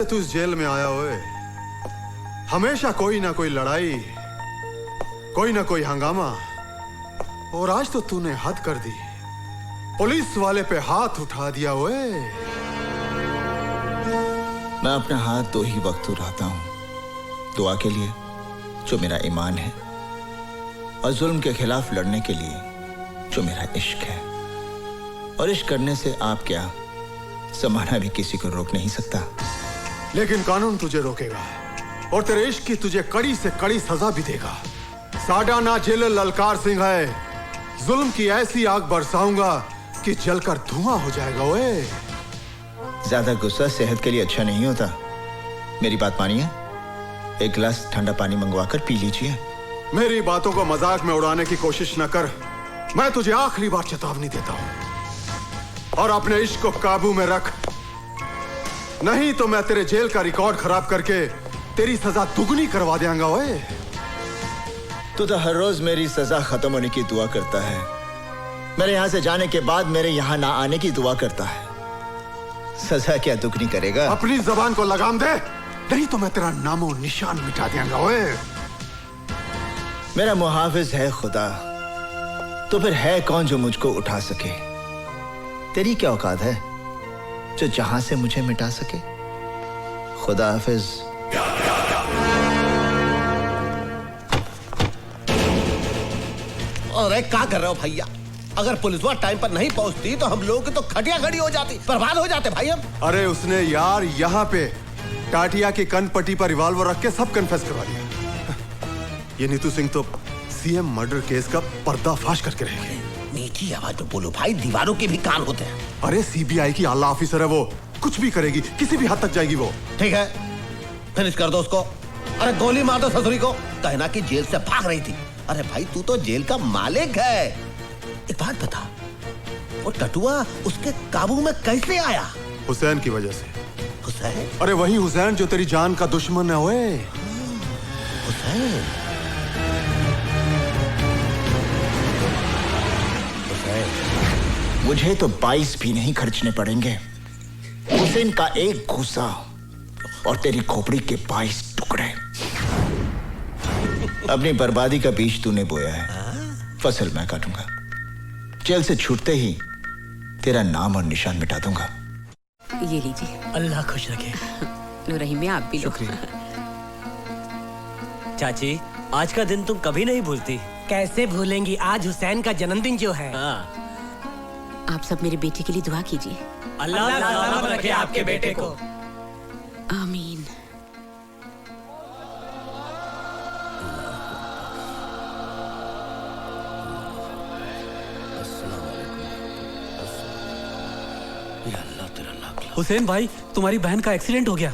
तू इस जेल में आया हुए हमेशा कोई ना कोई लड़ाई, कोई ना कोई हंगामा, और आज तो तूने हद कर दी। पुलिस वाले पे हाथ उठा दिया हुए। मैं अपना हाथ दो ही वक्त उठाता हूं, दुआ के लिए जो मेरा ईमान है, और जुल्म के खिलाफ लड़ने के लिए जो मेरा इश्क है। और इश्क करने से आप क्या, जमाना भी किसी को रोक नहीं सकता। लेकिन कानून तुझे रोकेगा और तेरे इश्क की तुझे कड़ी से कड़ी सजा भी देगा। साडा ना जेल ललकार सिंह है, जुल्म की ऐसी आग बरसाऊंगा कि जलकर धुआं हो जाएगा। ओए ज्यादा गुस्सा सेहत के लिए अच्छा नहीं होता। मेरी बात मानिए, एक गिलास ठंडा पानी मंगवाकर पी लीजिए। मेरी बातों को मजाक में उड़ाने की कोशिश न कर। मैं तुझे आखिरी बार चेतावनी देता हूं, और अपने इश्क को काबू में रख, नहीं तो मैं तेरे जेल का रिकॉर्ड खराब करके तेरी सजा दुगनी करवा देंगा। ओए तू तो हर रोज मेरी सजा खत्म होने की दुआ करता है, मेरे यहां से जाने के बाद मेरे यहां ना आने की दुआ करता है। सजा क्या दुगनी करेगा? अपनी जबान को लगाम दे, नहीं तो मैं तेरा नामो निशान मिटा देंगा। ओए मेरा मुहाफिज है खुदा, तो फिर है कौन जो मुझको उठा सके? तेरी क्या औकात है जो जहां से मुझे मिटा सके? खुदा हाफिज। अरे क्या कर रहे हो भैया? अगर पुलिस वाला टाइम पर नहीं पहुंचती तो हम लोग की तो खटिया खड़ी हो जाती, बर्बाद हो जाते भाई हम। अरे उसने यार यहाँ पे टाटिया की कनपट्टी पर रिवॉल्वर रख के सब कन्फेस करवा दिया। ये नीतू सिंह तो सीएम मर्डर केस का पर्दाफाश करके रहेगी। नीची आवाज में बोलो भाई, दीवारों के भी कान होते हैं। अरे सीबीआई की आला ऑफिसर है वो, कुछ भी करेगी, किसी भी हद तक जाएगी वो। ठीक है, फिनिश कर दो उसको। अरे गोली मार दो ससुरी को, कहना कि जेल से भाग रही थी। अरे भाई तू तो जेल का मालिक है। एक बात बता, वो टटुआ उसके काबू में कैसे आया? हुसैन की वजह से। हुसैन? अरे वही हुसैन जो तेरी जान का दुश्मन है। ओए हुसैन? मुझे तो 22 भी नहीं खर्चने पड़ेंगे। हुसैन का एक घूसा और तेरी खोपड़ी के 22 टुकड़े। अपनी बर्बादी का बीज तूने बोया है, फसल मैं काटूंगा। जेल से छूटते ही तेरा नाम और निशान मिटा दूंगा। ये लीजिए। अल्लाह खुश रखे। नूरहीम में आप भी लो। चाची, आज का दिन तुम कभी नहीं भूलती। कैसे भूलेंगी, आज हुसैन का जन्मदिन जो है। आप सब मेरे बेटे के लिए दुआ कीजिए। अल्लाह सलामत रखे आपके बेटे को। आमीन। हुसैन भाई, तुम्हारी बहन का एक्सीडेंट हो गया।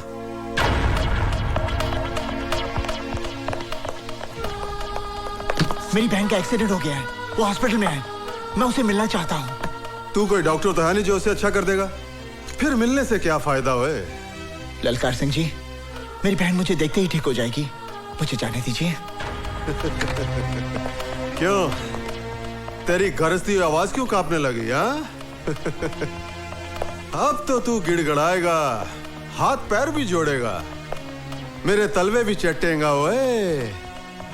मेरी बहन का एक्सीडेंट हो गया है, वो हॉस्पिटल में है, मैं उसे मिलना चाहता हूँ। तू कोई डॉक्टर तो है नहीं जो उसे अच्छा कर देगा, फिर मिलने से क्या फायदा हुए? ललकार सिंह जी, मेरी बहन मुझे देखते ही ठीक हो जाएगी, मुझे जाने दीजिए। क्यों, तेरी गरजती आवाज क्यों कांपने लगी? हाँ अब तो तू गिड़गड़ाएगा, हाथ पैर भी जोड़ेगा, मेरे तलवे भी चटेगा। ओए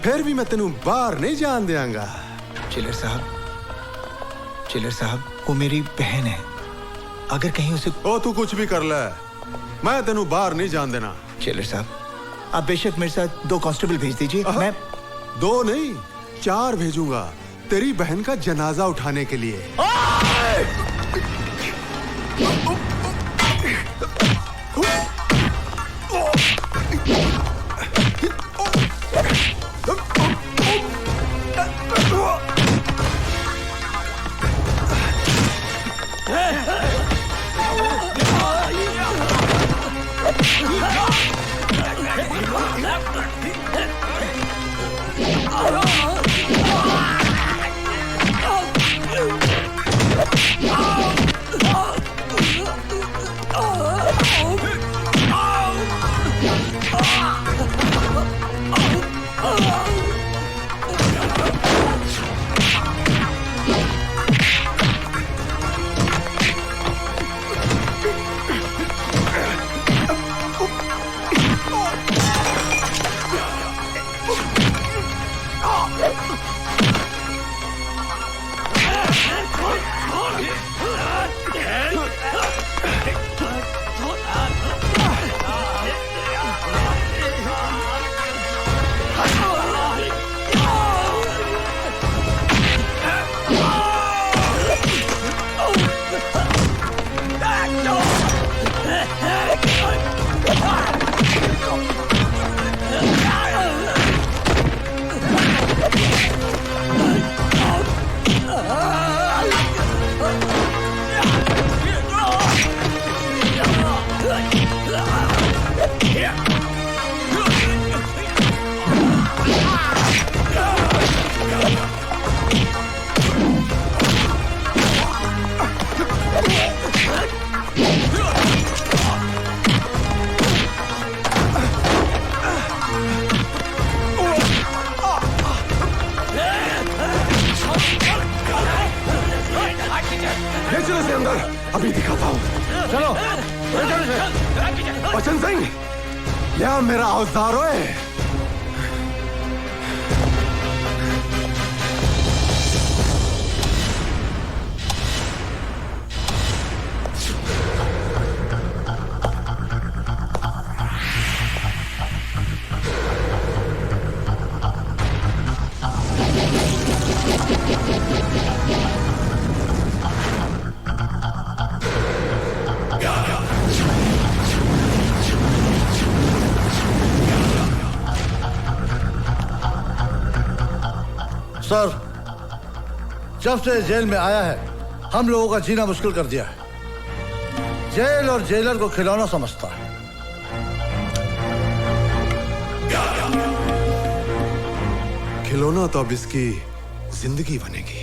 फिर भी मैं तेनू बाहर नहीं जान देंगा। चिलर साहब, वो मेरी बहन है, अगर कहीं उसे। ओ तू कुछ भी कर ले, मैं तेनू बाहर नहीं जान देना। चिलर साहब, आप बेशक मेरे साथ 2 कांस्टेबल भेज दीजिए। मैं 2 नहीं 4 भेजूंगा तेरी बहन का जनाजा उठाने के लिए। ले चलो इसे अंदर, अभी दिखाता हूँ। चलो ले चलो इसे। बचन सिंह, क्या मेरा औजार है? सर, जब से जेल में आया है हम लोगों का जीना मुश्किल कर दिया है। जेल और जेलर को खिलौना समझता है। खिलौना तो अब इसकी जिंदगी बनेगी।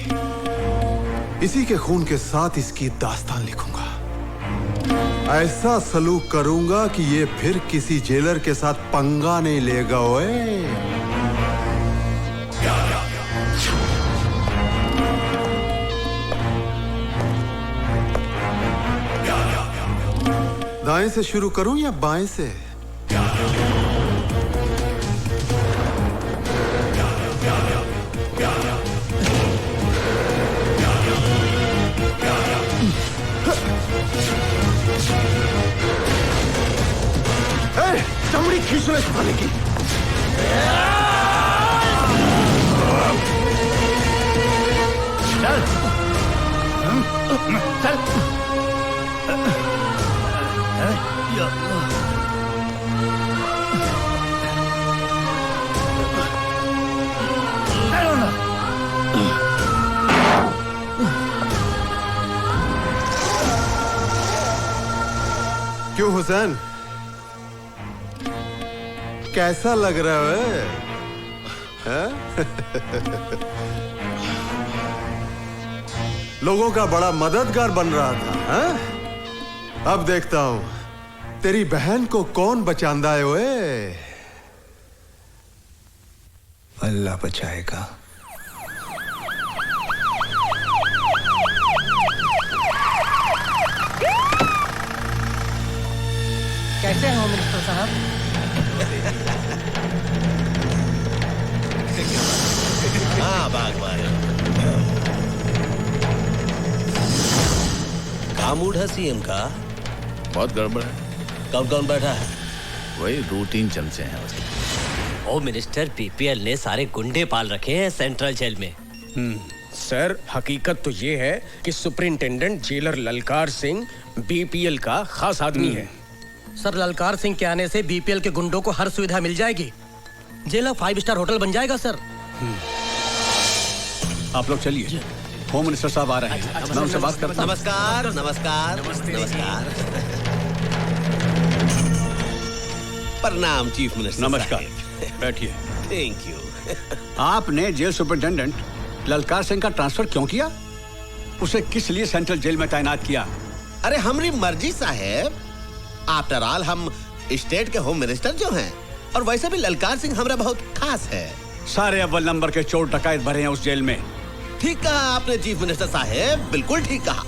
इसी के खून के साथ इसकी दास्तान लिखूंगा। ऐसा सलूक करूंगा कि ये फिर किसी जेलर के साथ पंगा नहीं लेगा। ओए दाएं से शुरू करूं या बाएं से? चमड़ी खींच ले छुपाने की। चल चल। क्यों हुसैन, कैसा लग रहा है? लोगों का बड़ा मददगार बन रहा था, हा? अब देखता हूं तेरी बहन को कौन बचांदा है। ओए अल्लाह बचाएगा। कैसे हैं होम मिनिस्टर साहब? हाँ बागवान, काम मूड है सीएम का? बहुत गड़बड़ है। कौन कौन बैठा है? वही रूटीन चमचे हैं उसके। होम मिनिस्टर बीपीएल ने सारे गुंडे पाल रखे हैं सेंट्रल जेल में। सर, हकीकत तो ये है कि सुपरिंटेंडेंट जेलर ललकार सिंह बीपीएल का खास आदमी है। सर, ललकार सिंह के आने से बीपीएल के गुंडों को हर सुविधा मिल जाएगी। जेल 5 स्टार होटल बन जाएगा सर। आप लोग चलिए, होम मिनिस्टर साहब आ रहे हैं। मैं उनसे बात करता हूं। नमस्कार नमस्कार नमस्कार। प्रणाम चीफ मिनिस्टर। नमस्कार, बैठिए। Thank you. आपने जेल सुपरिटेंडेंट ललकार सिंह का ट्रांसफर क्यों किया? उसे किस लिए सेंट्रल जेल में तैनात किया? अरे हमारी मर्जी साहब। आफ्टर ऑल हम स्टेट के होम मिनिस्टर जो हैं, और वैसे भी ललकार सिंह हमारा बहुत खास है। सारे अव्वल नंबर के चोर डकैत भरे हैं उस जेल में। ठीक कहा आपने चीफ मिनिस्टर साहब, बिल्कुल ठीक कहा।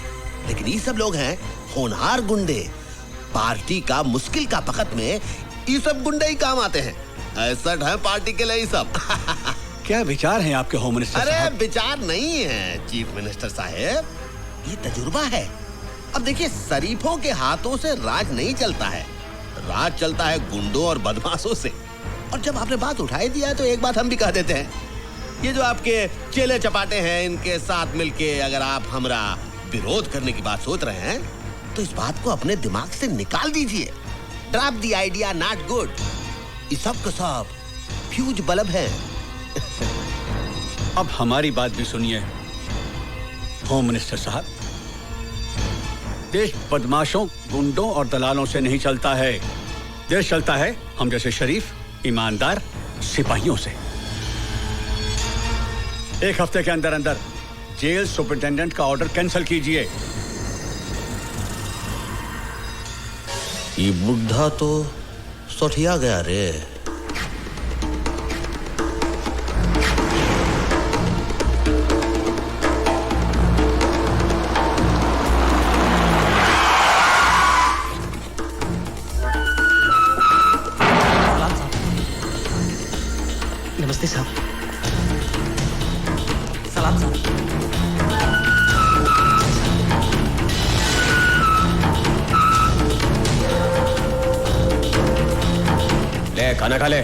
लेकिन ये सब लोग हैं होनहार गुंडे। पार्टी का मुश्किल का वक्त में ये सब गुंडे ही काम आते हैं। ऐसा है पार्टी के लिए ये सब। क्या विचार हैं आपके होम मिनिस्टर अरे साहब? विचार नहीं है चीफ मिनिस्टर साहब, ये तजुर्बा है। अब देखिए, शरीफों के हाथों से राज नहीं चलता है, राज चलता है गुंडों और बदमाशों से। और जब आपने बात उठाई दिया तो एक बात हम भी कह देते हैं, ये जो आपके चेले चपाटे हैं, इनके साथ मिलके अगर आप हमारा विरोध करने की बात सोच रहे हैं तो इस बात को अपने दिमाग से निकाल दीजिए। Drop the idea, not good. ये सब का सब फ्यूज बल्ब है। अब हमारी बात भी सुनिए होम मिनिस्टर साहब। देश बदमाशों, गुंडों और दलालों से नहीं चलता है। देश चलता है हम जैसे शरीफ ईमानदार सिपाहियों से। एक हफ्ते के अंदर अंदर जेल सुपरिटेंडेंट का ऑर्डर कैंसिल कीजिए। ये बुढ़ा तो सोठिया गया रे। नमस्ते साहब। सलाम साहब। ले खाना खा ले।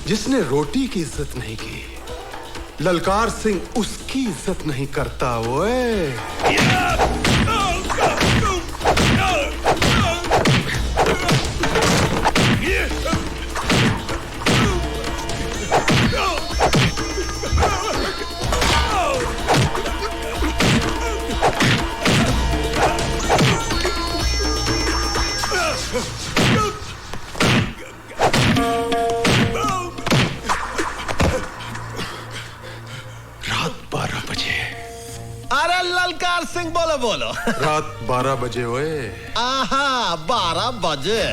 जिसने रोटी की इज्जत नहीं की, ललकार सिंह उसकी इज्जत नहीं करता। ओए ललकार सिंह बोलो बोलो। रात 12 बजे ओए। आहा 12 बजे।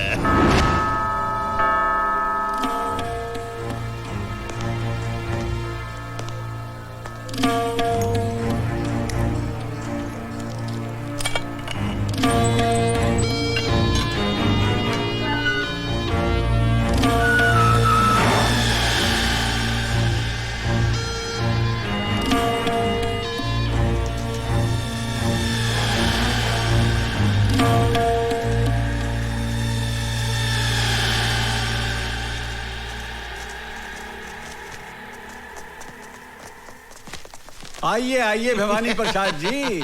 आइए आइए भवानी प्रसाद जी,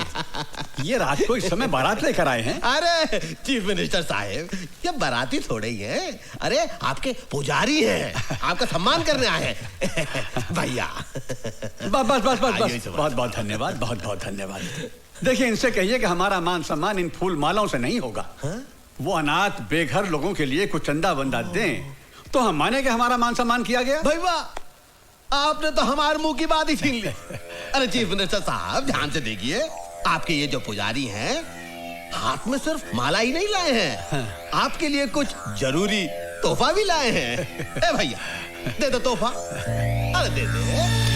ये रात को इस समय बारात लेकर आए हैं। अरे चीफ मिनिस्टर साहब, ये बाराती थोड़े ही हैं। अरे आपके पुजारी हैं, आपका सम्मान करने आए हैं। भैया बस बहुत बहुत धन्यवाद, बहुत बहुत धन्यवाद। देखिए इनसे कहिए कि हमारा मान सम्मान इन फूल मालाओं से नहीं होगा। वो अनाथ बेघर लोगों के लिए कुछ चंदा वंदा दें तो हम माने कि हमारा मान सम्मान किया गया। भाई वाह, आपने तो हमारे मुंह की बात ही छीन ली। अरे चीफ मिनिस्टर साहब ध्यान से देखिए, आपके ये जो पुजारी हैं हाथ में सिर्फ माला ही नहीं लाए हैं, आपके लिए कुछ जरूरी तोहफा भी लाए हैं। ए भैया दे दो तोहफा। अरे दे दे।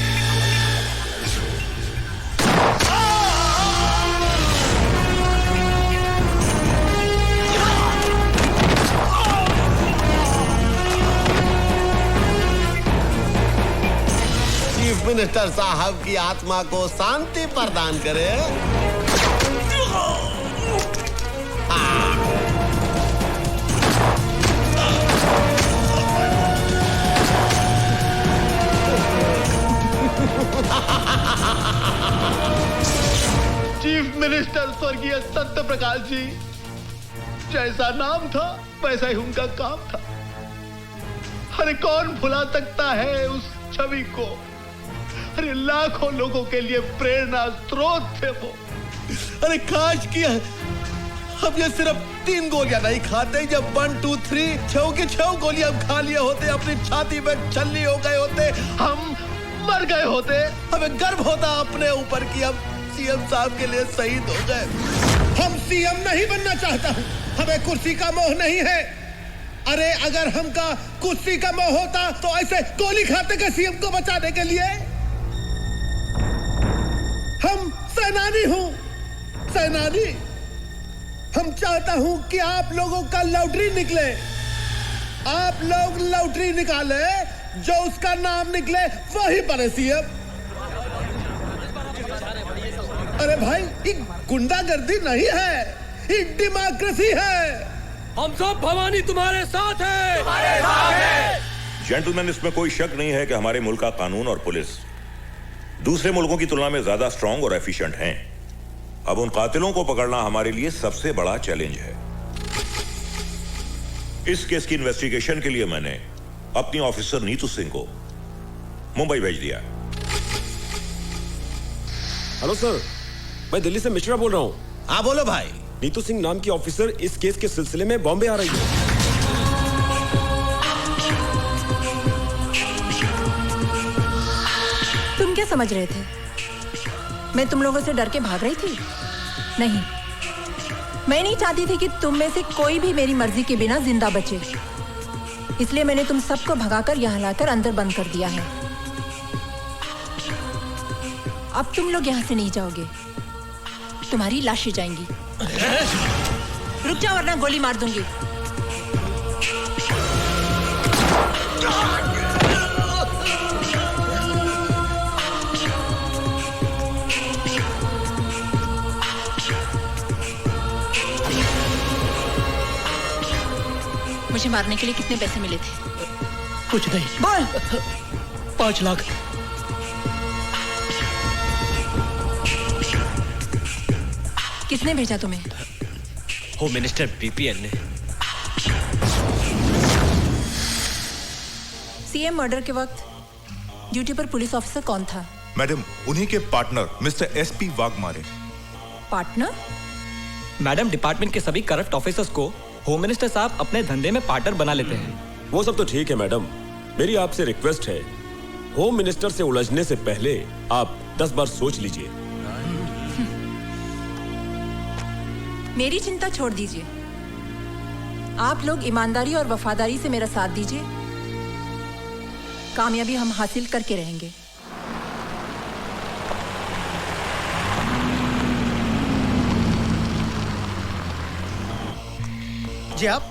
चीफ मिनिस्टर साहब की आत्मा को शांति प्रदान करे। चीफ मिनिस्टर स्वर्गीय सत्य प्रकाश जी, जैसा नाम था वैसा ही उनका काम था। अरे कौन भुला सकता है उस छवि को। अरे लाखों लोगों के लिए प्रेरणा स्रोत थे वो। अरे काश किया हम ये सिर्फ 3 गोलियां नहीं खाते, जब 1 2 3 6 की 6 गोलियां हम खा लिए होते, अपनी छाती में छल्ली हो गए होते, हम मर गए होते। हमें गर्व होता अपने ऊपर कि हम सीएम साहब के लिए शहीद हो गए। हम सीएम नहीं बनना चाहता हूं, हमें कुर्सी का मोह नहीं है। अरे अगर हमका कुर्सी का मोह होता तो ऐसे गोली खाते के सीएम को बचाने के लिए। हम सेनानी हूं, सेनानी। हम चाहता हूं कि आप लोगों का लॉटरी निकले, आप लोग लॉटरी निकाले, जो उसका नाम निकले वही बने सीएम। अरे भाई ये गुंडागर्दी नहीं है, ये डेमोक्रेसी है। हम सब भवानी तुम्हारे साथ हैं। जेंटलमैन, इसमें कोई शक नहीं है कि हमारे मुल्क का कानून और पुलिस दूसरे मुल्कों की तुलना में ज्यादा स्ट्रांग और एफिशिएंट हैं। अब उन कातिलों को पकड़ना हमारे लिए सबसे बड़ा चैलेंज है। इस केस की इन्वेस्टिगेशन के लिए मैंने अपनी ऑफिसर नीतू सिंह को मुंबई भेज दिया। हेलो सर, मैं दिल्ली से मिश्रा बोल रहा हूँ। हाँ बोलो भाई। नीतू सिंह नाम की ऑफिसर इस केस के सिलसिले में बॉम्बे आ रही है। तुम क्या समझ रहे थे? मैं तुम लोगों से डर के भाग रही थी? नहीं, मैं नहीं चाहती थी कि तुम में से कोई भी मेरी मर्जी के बिना जिंदा बचे। इसलिए मैंने तुम सबको भगाकर यहाँ लाकर अंदर बंद कर दिया है। अब तुम लोग यहाँ से नहीं जाओगे, तुम्हारी लाशें जाएंगी। रुक जाओ वरना गोली मार दूंगी। मुझे मारने के लिए कितने पैसे मिले थे? कुछ नहीं। बोल। 5 लाख। किसने भेजा तुम्हें? होम मिनिस्टर बीपीएल ने। सीएम मर्डर के वक्त ड्यूटी पर पुलिस ऑफिसर कौन था? मैडम, उन्हीं के partner mister SP Waghmare. Partner? Madam, department के सभी करप्ट ऑफिसर्स को होम मिनिस्टर साहब अपने धंधे में पार्टनर बना लेते हैं। वो सब तो ठीक है मैडम, मेरी आपसे रिक्वेस्ट है, होम मिनिस्टर से उलझने से पहले आप 10 बार सोच लीजिए। मेरी चिंता छोड़ दीजिए। आप लोग ईमानदारी और वफादारी से मेरा साथ दीजिए, कामयाबी हम हासिल करके रहेंगे। जी आप?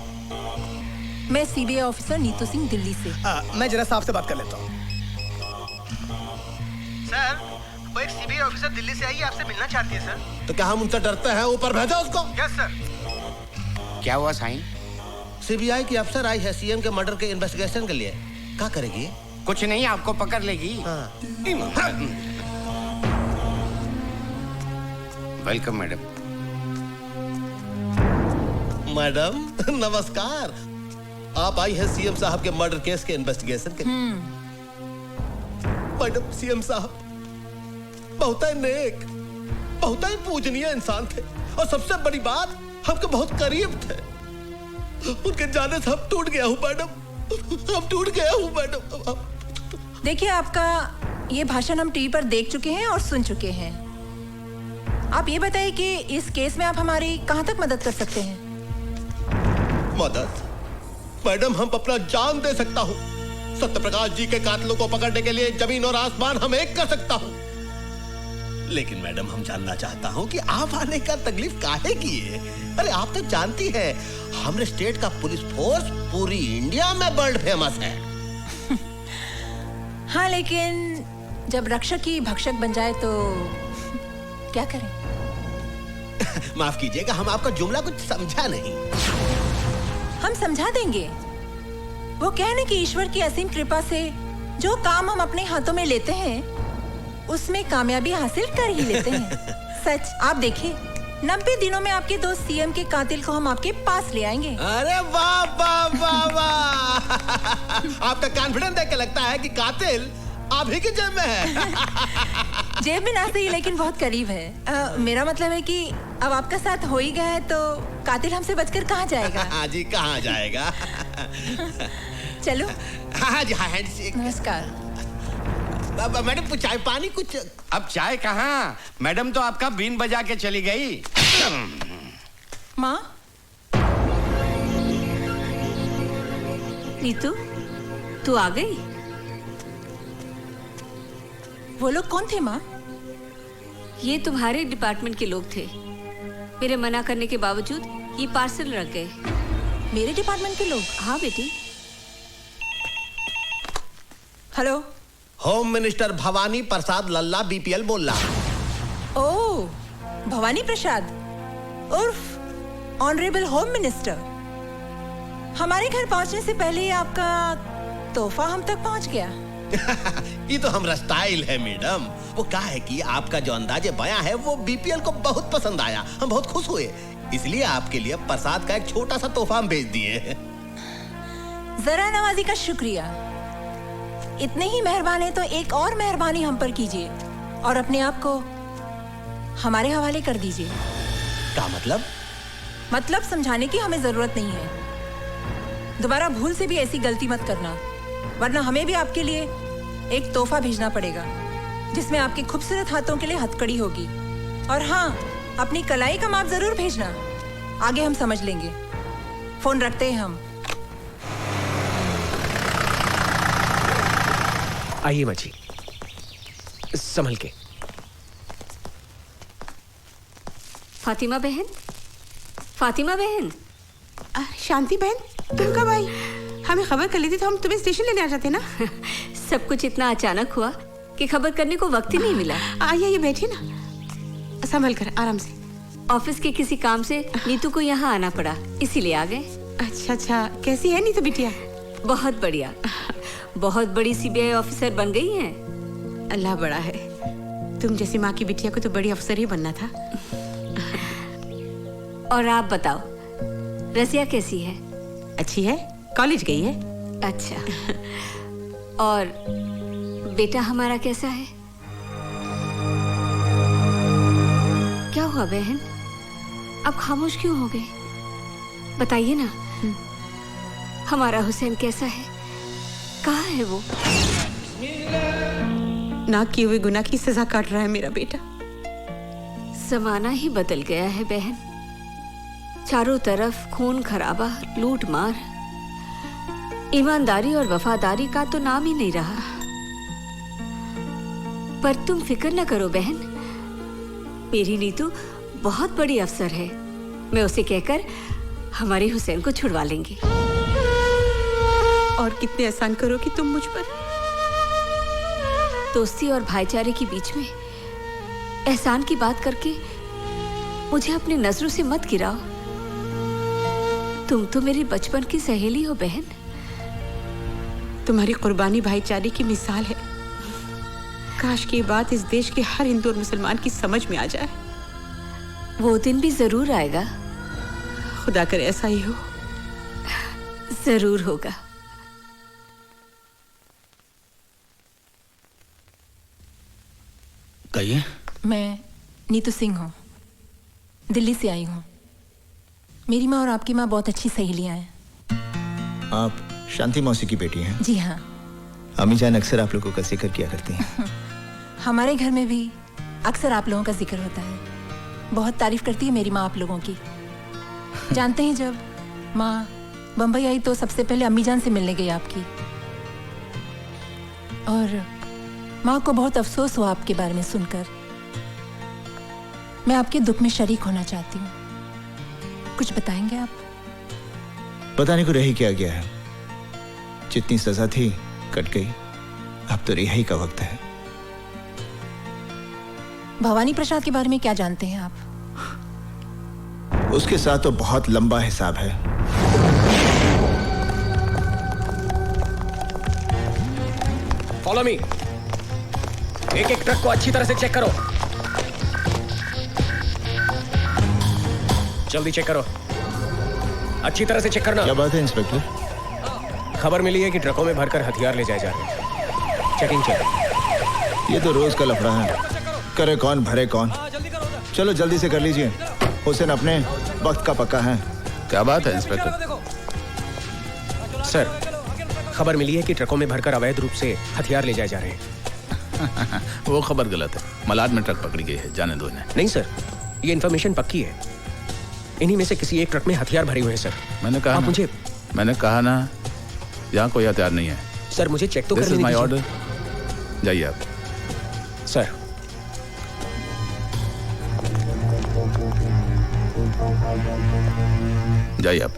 मैं सीबीआई ऑफिसर नीतू सिंह, दिल्ली से। मैं जरा साहब से बात कर लेता हूँ। सर, वो एक सीबीआई ऑफिसर दिल्ली से आई है, आपसे मिलना चाहती है सर। तो क्या हम उनसे डरते हैं? ऊपर भेजा उसको। Yes sir. क्या हुआ साईं? सीबीआई की अफसर आई है सीएम के मर्डर के इन्वेस्टिगेशन के लिए। क्या करेगी? कुछ नहीं, आपको पकड़ लेगी। Welcome madam. मैडम नमस्कार। आप आई है सीएम साहब के मर्डर केस के इन्वेस्टिगेशन के लिए। मैडम, सीएम साहब बहुत ही नेक, बहुत ही पूजनीय इंसान थे और सबसे बड़ी बात, हमके बहुत करीब थे। उनके जाने से हम टूट गया हूँ मैडम, हम टूट गया हूँ मैडम। देखिए, आपका ये भाषण हम टीवी पर देख चुके हैं और सुन चुके हैं। आप ये बताइए कि इस केस में आप हमारी कहाँ तक मदद कर सकते हैं? मदद? मैडम, हम अपना जान दे सकता हूँ। सत्यप्रकाश जी के कातिलों को पकड़ने के लिए जमीन और आसमान हम एक कर सकता हूँ। लेकिन मैडम, हम जानना चाहता हूँ कि आप आने का तकलीफ काहे की है? अरे आप तो जानती हैं, हमारे स्टेट का पुलिस फोर्स पूरी इंडिया में वर्ल्ड फेमस है। हाँ, लेकिन जब रक्षक ही भक्षक बन जाए तो क्या करें? माफ कीजिएगा, हम आपका जुमला कुछ समझा नहीं। हम समझा देंगे। वो कहने कि ईश्वर की असीम कृपा से जो काम हम अपने हाथों में लेते हैं उसमें कामयाबी हासिल कर ही लेते हैं। सच, आप देखिए, 90 दिनों में आपके दोस्त सीएम के कातिल को हम आपके पास ले आएंगे। अरे वाह वाह वाह वाह! आपका कॉन्फिडेंस देख के लगता है कि कातिल आप ही की जेब में है। जेब में ना सही, लेकिन बहुत करीब है। मेरा मतलब है कि अब आपका साथ हो ही गया है तो कातिल हमसे बचकर कहाँ जाएगा? हाँ जी, कहाँ जाएगा? चलो। हाँ जी, हाँ हैंडशेक। नमस्कार। मैडम, कुछ चाय पानी कुछ? अब चाय कहाँ, मैडम तो आपका बीन बजा के चली गई। माँ? नीतू, तू आ गई? वो लोग कौन थे माँ? ये तुम्हारे डिपार्टमेंट के लोग थे। मेरे मना करने के बावजूद ये पार्सल रख गए। मेरे डिपार्टमेंट के लोग? हाँ बेटी। हेलो, होम मिनिस्टर भवानी प्रसाद लल्ला बीपीएल बोल रहा। ओह, भवानी प्रसाद उर्फ ऑनरेबल होम मिनिस्टर। हमारे घर पहुंचने से पहले ही आपका तोहफा हम तक पहुंच गया। ये तो हमारा स्टाइल है मैडम। वो क्या है कि आपका जो अंदाजे बयां है वो बीपीएल को बहुत पसंद आया, हम बहुत खुश हुए, इसलिए आपके लिए प्रसाद का एक छोटा सा तोहफा हम भेज दिए। जरा नवाजी का शुक्रिया। इतने ही मेहरबान है तो एक और मेहरबानी हम पर कीजिए और अपने आप को हमारे हवाले कर दीजिए। क्या मतलब? मतलब समझाने की हमें जरूरत नहीं है। दोबारा भूल से भी ऐसी गलती मत करना, वरना हमें भी आपके लिए एक तोहफा भेजना पड़ेगा जिसमें आपके खूबसूरत हाथों के लिए हथकड़ी होगी। और हाँ, अपनी कलाई का माप जरूर भेजना, आगे हम समझ लेंगे। फोन रखते हैं हम। आइए माँ जी, संभल के। फातिमा बहन, फातिमा बहन। शांति बहन, तुम कब आई? हमें खबर कर लेती तो हम तुम्हें स्टेशन लेने आ जाते ना। सब कुछ इतना अचानक हुआ कि खबर करने को वक्त ही नहीं मिला। आइए बैठिए ना, संभल कर, आराम से। ऑफिस के किसी काम से नीतू को यहाँ आना पड़ा, इसीलिए आ गए। अच्छा, कैसी है नीतू बिटिया? बहुत बढ़िया, बहुत बड़ी सीबीआई ऑफिसर बन गई हैं। अल्लाह बड़ा है, तुम जैसी माँ की बिटिया को तो बड़ी अफसर ही बनना था। और आप बताओ, रजिया कैसी है? अच्छी है, कॉलेज गई है। अच्छा, और बेटा हमारा कैसा है? क्या हुआ बहन, आप खामोश क्यों हो गए? बताइए ना, हमारा हुसैन कैसा है? कहाँ है वो? ना किए हुए गुनाह की सजा काट रहा है मेरा बेटा। जमाना ही बदल गया है बहन, चारों तरफ खून खराबा, लूट मार, ईमानदारी और वफादारी का तो नाम ही नहीं रहा। पर तुम फिक्र न करो बहन, मेरी नीतू बहुत बड़ी अफसर है, मैं उसे कहकर हमारे हुसैन को छुड़वा लेंगी। और कितने एहसान करोगी तुम मुझ पर। दोस्ती और भाईचारे के बीच में एहसान की बात करके मुझे अपनी नजरों से मत गिराओ। तुम तो मेरी बचपन की सहेली हो बहन। तुम्हारी कुर्बानी भाईचारे की मिसाल है। काश की ये बात इस देश के हर हिंदू और मुसलमान की समझ में आ जाए। वो दिन भी जरूर आएगा, खुदा करे ऐसा ही हो। जरूर होगा। कहिए। मैं नीतू सिंह हूँ, दिल्ली से आई हूँ। मेरी माँ और आपकी माँ बहुत अच्छी सहेलियाँ हैं। आप शांति मौसी की बेटी हैं? जी हाँ। अम्मी जान अक्सर आप लोगों का जिक्र किया करती हैं। हमारे घर में भी अक्सर आप लोगों का जिक्र होता है। बहुत तारीफ करती है मेरी माँ आप लोगों की। जानते हैं, जब माँ बम्बई आई तो सबसे पहले अम्मी जान से मिलने गई आपकी, और माँ को बहुत अफसोस हुआ आपके बारे में सुनकर। मैं आपके दुख में शरीक होना चाहती हूँ। कुछ बताएंगे आप? बताने को रह ही क्या गया है, जितनी सजा थी कट गई, अब तो रिहाई का वक्त है। भवानी प्रसाद के बारे में क्या जानते हैं आप? उसके साथ तो बहुत लंबा हिसाब है। Follow me. एक एक ट्रक को अच्छी तरह से चेक करो। जल्दी चेक करो, अच्छी तरह से चेक करना। क्या बात है इंस्पेक्टर? खबर मिली है कि ट्रकों में भरकर हथियार ले जाए जा रहे हैं। Checking check. ये तो रोज का लफड़ा है, करे कौन भरे कौन। चलो जल्दी से कर लीजिए, हुसैन अपने वक्त का पक्का है। क्या बात है इंस्पेक्टर? सर, खबर मिली है कि ट्रकों में भरकर अवैध रूप से हथियार ले जाए जा रहे हैं। वो खबर गलत है, मलाड में ट्रक पकड़ी गई है, जाने दो इन्हें। नहीं सर, ये इन्फॉर्मेशन पक्की है। इन्हीं में से किसी एक ट्रक में हथियार भरे हुए हैं सर। मैंने कहा ना, यहाँ कोई हथियार नहीं है। सर मुझे चेक तो करने दीजिए। This is my order. जाइए आप। सर, जाइए आप।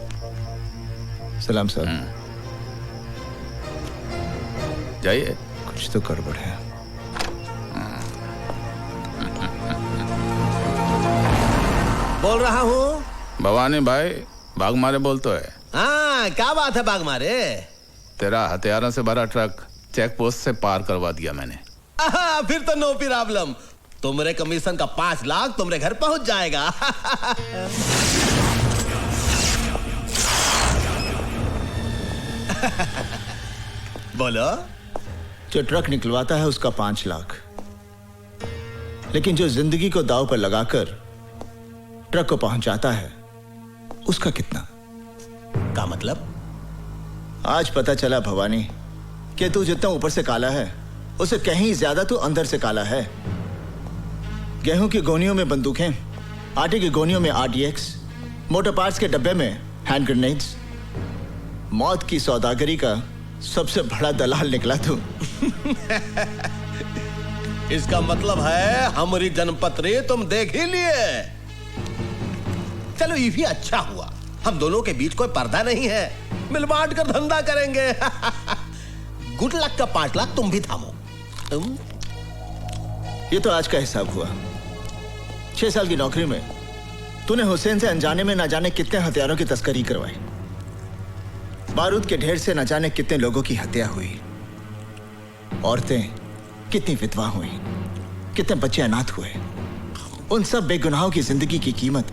सलाम साहब। जाइए। कुछ तो गड़बड़ है। बोल रहा हूँ। भवानी भाई, भाग मारे बोल तो है। हाँ, क्या बात है भाग मारे? तेरा हथियारों से भरा ट्रक चेक पोस्ट से पार करवा दिया मैंने। फिर तो नो प्रॉब्लम। तुम्हारे कमीशन का 5 लाख तुम्हारे घर पहुंच जाएगा। बोलो। जो ट्रक निकलवाता है उसका 5 लाख, लेकिन जो जिंदगी को दांव पर लगाकर ट्रक को पहुंचाता है उसका कितना? का मतलब? आज पता चला भवानी कि तू जितना ऊपर से काला है उससे कहीं ज्यादा तू अंदर से काला है। गेहूं की गोनियों में बंदूकें, आटे की गोनियों में RTX, मोटर पार्ट्स के डब्बे में हैंड ग्रेनेड्स। मौत की सौदागरी का सबसे बड़ा दलाल निकला तू। इसका मतलब है हमारी जन्मपत्री तुम देख ही लिए। चलो ये भी अच्छा हुआ, हम दोनों के बीच कोई पर्दा नहीं है, मिल बांट कर धंधा करेंगे। गुड लक का 5 लाख तुम भी थामो। तुम ये तो आज का हिसाब हुआ। 6 साल की नौकरी में तूने हुसैन से अनजाने में ना जाने कितने हथियारों की तस्करी करवाई, बारूद के ढेर से न जाने कितने लोगों की हत्या हुई, औरतें कितनी विधवा हुई, कितने बच्चे अनाथ हुए। उन सब बेगुनाहों की जिंदगी की कीमत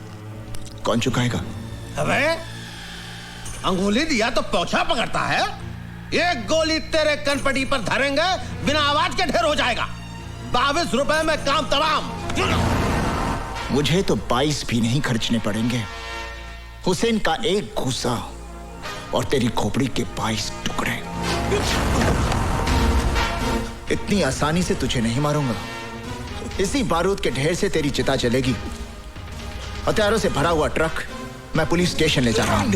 कौन चुकाएगा? अबे अंगुली दिया तो पोछा पकड़ता है। एक गोली तेरे कनपटी पर धरेंगे बिना आवाज के ढेर हो जाएगा। 22 रुपए में काम तमाम। मुझे तो 22 भी नहीं खर्चने पड़ेंगे। हुसैन का एक घूसा और तेरी खोपड़ी के 22 टुकड़े। इतनी आसानी से तुझे नहीं मारूंगा। इसी बारूद के ढेर से तेरी चिता चलेगी। हथियारों से भरा हुआ ट्रक मैं पुलिस स्टेशन ले जा रहा हूं।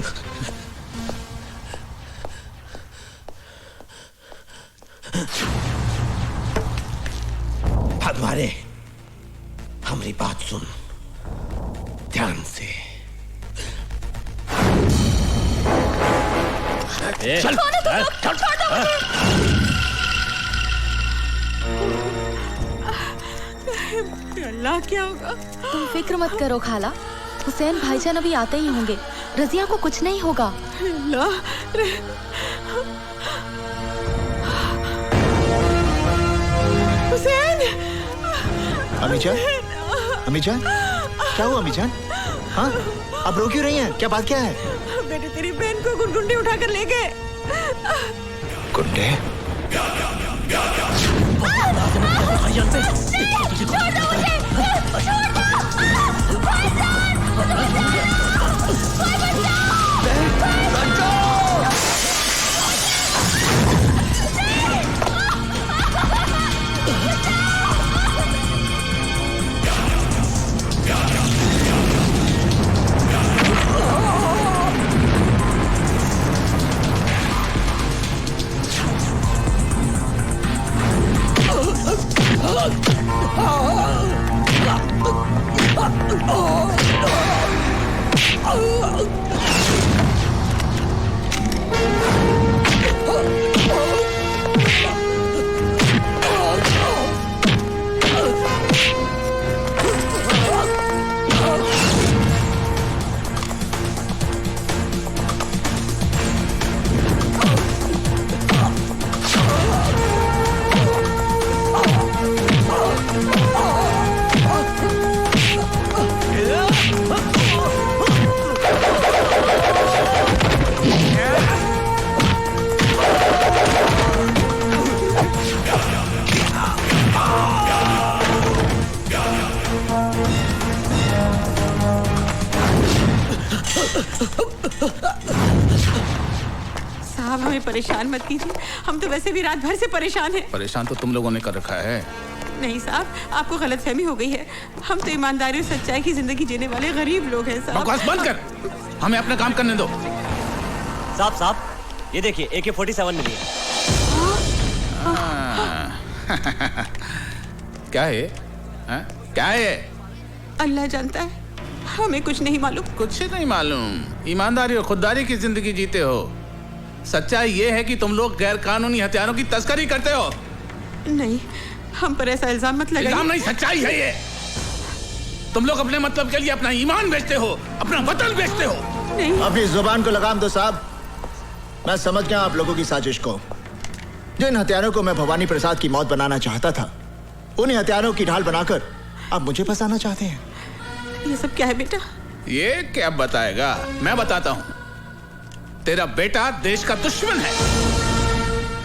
भगवाने, हमारी बात सुन ध्यान से। चल, अल्लाह क्या होगा? तुम फिक्र मत करो खाला, हुसैन भाईजान अभी आते ही होंगे। रजिया को कुछ नहीं होगा। हुसैन! अमीजान, अमीजान, क्या हुआ अमीजान? हाँ, अब रो क्यों रही हैं? क्या बात क्या है? बेटे तेरी बहन को गुंडे उठाकर ले गए। गुंडे? साहब हमें परेशान मत कीजिए, हम तो वैसे भी रात भर से परेशान हैं। परेशान तो तुम लोगों ने कर रखा है। नहीं साहब, आपको गलतफहमी हो गई है। हम तो ईमानदारी और सच्चाई की जिंदगी जीने वाले गरीब लोग हैं साहब। बकवास बंद कर, हमें अपना काम करने दो। साहब, ये देखिए AK-47 मिली है। क्या है? क्या है? अल्लाह जानता है, हमें कुछ नहीं मालूम। कुछ नहीं मालूम? ईमानदारी और खुददारी की जिंदगी जीते हो। सच्चाई ये है कि तुम लोग गैर कानूनी हथियारों की तस्करी करते हो। नहीं, हम पर ऐसा इल्जाम मत लगाइए। इल्जाम नहीं, सच्चाई है ये। तुम लोग अपने मतलब के लिए अपना ईमान बेचते हो, अपना वतन बेचते हो। नहीं। अपनी जुबान को लगाम दो साहब। मैं समझ गया आप लोगों की साजिश को। जिन हथियारों को मैं भवानी प्रसाद की मौत बनाना चाहता था, उन्हीं हथियारों की ढाल बनाकर अब मुझे फंसाना चाहते हैं। ये सब क्या है बेटा? ये क्या बताएगा, मैं बताता हूं। तेरा बेटा देश का दुश्मन है,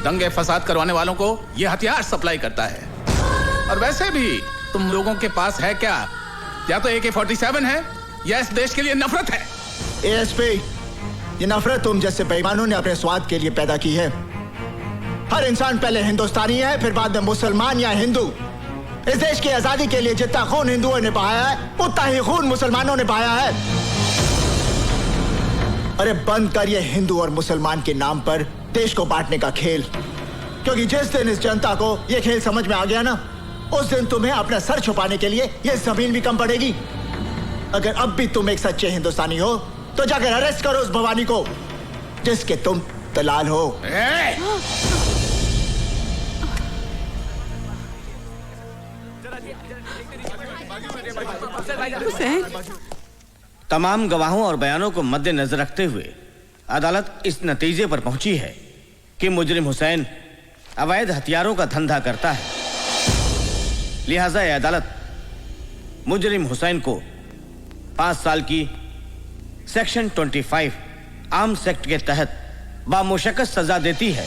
दंगे फसाद करवाने वालों को ये हथियार सप्लाई करता है। और वैसे भी तुम लोगों के पास है क्या? या तो AK-47 है या इस देश के लिए नफरत है। एएसपी, ये नफरत तुम जैसे बेईमानों ने अपने स्वाद के लिए पैदा की है। हर इंसान पहले हिंदुस्तानी है, फिर बाद में मुसलमान या हिंदू। इस देश की आजादी के लिए जितना खून हिंदुओं ने बहाया है, उतना ही खून मुसलमानों ने बहाया है। अरे बंद कर ये हिंदू और मुसलमान के नाम पर देश को बांटने का खेल, क्योंकि जिस दिन इस जनता को ये खेल समझ में आ गया ना, उस दिन तुम्हें अपना सर छुपाने के लिए ये जमीन भी कम पड़ेगी। अगर अब भी तुम एक सच्चे हिंदुस्तानी हो तो जाकर अरेस्ट करो उस भवानी को जिसके तुम दलाल हो। तमाम गवाहों और बयानों को मद्देनजर रखते हुए अदालत इस नतीजे पर पहुंची है कि मुजरिम हुसैन अवैध हथियारों का धंधा करता है। लिहाजा यह अदालत मुजरिम हुसैन को 5 साल की सेक्शन 25 आर्म्स एक्ट के तहत बामुशक्कत सजा देती है।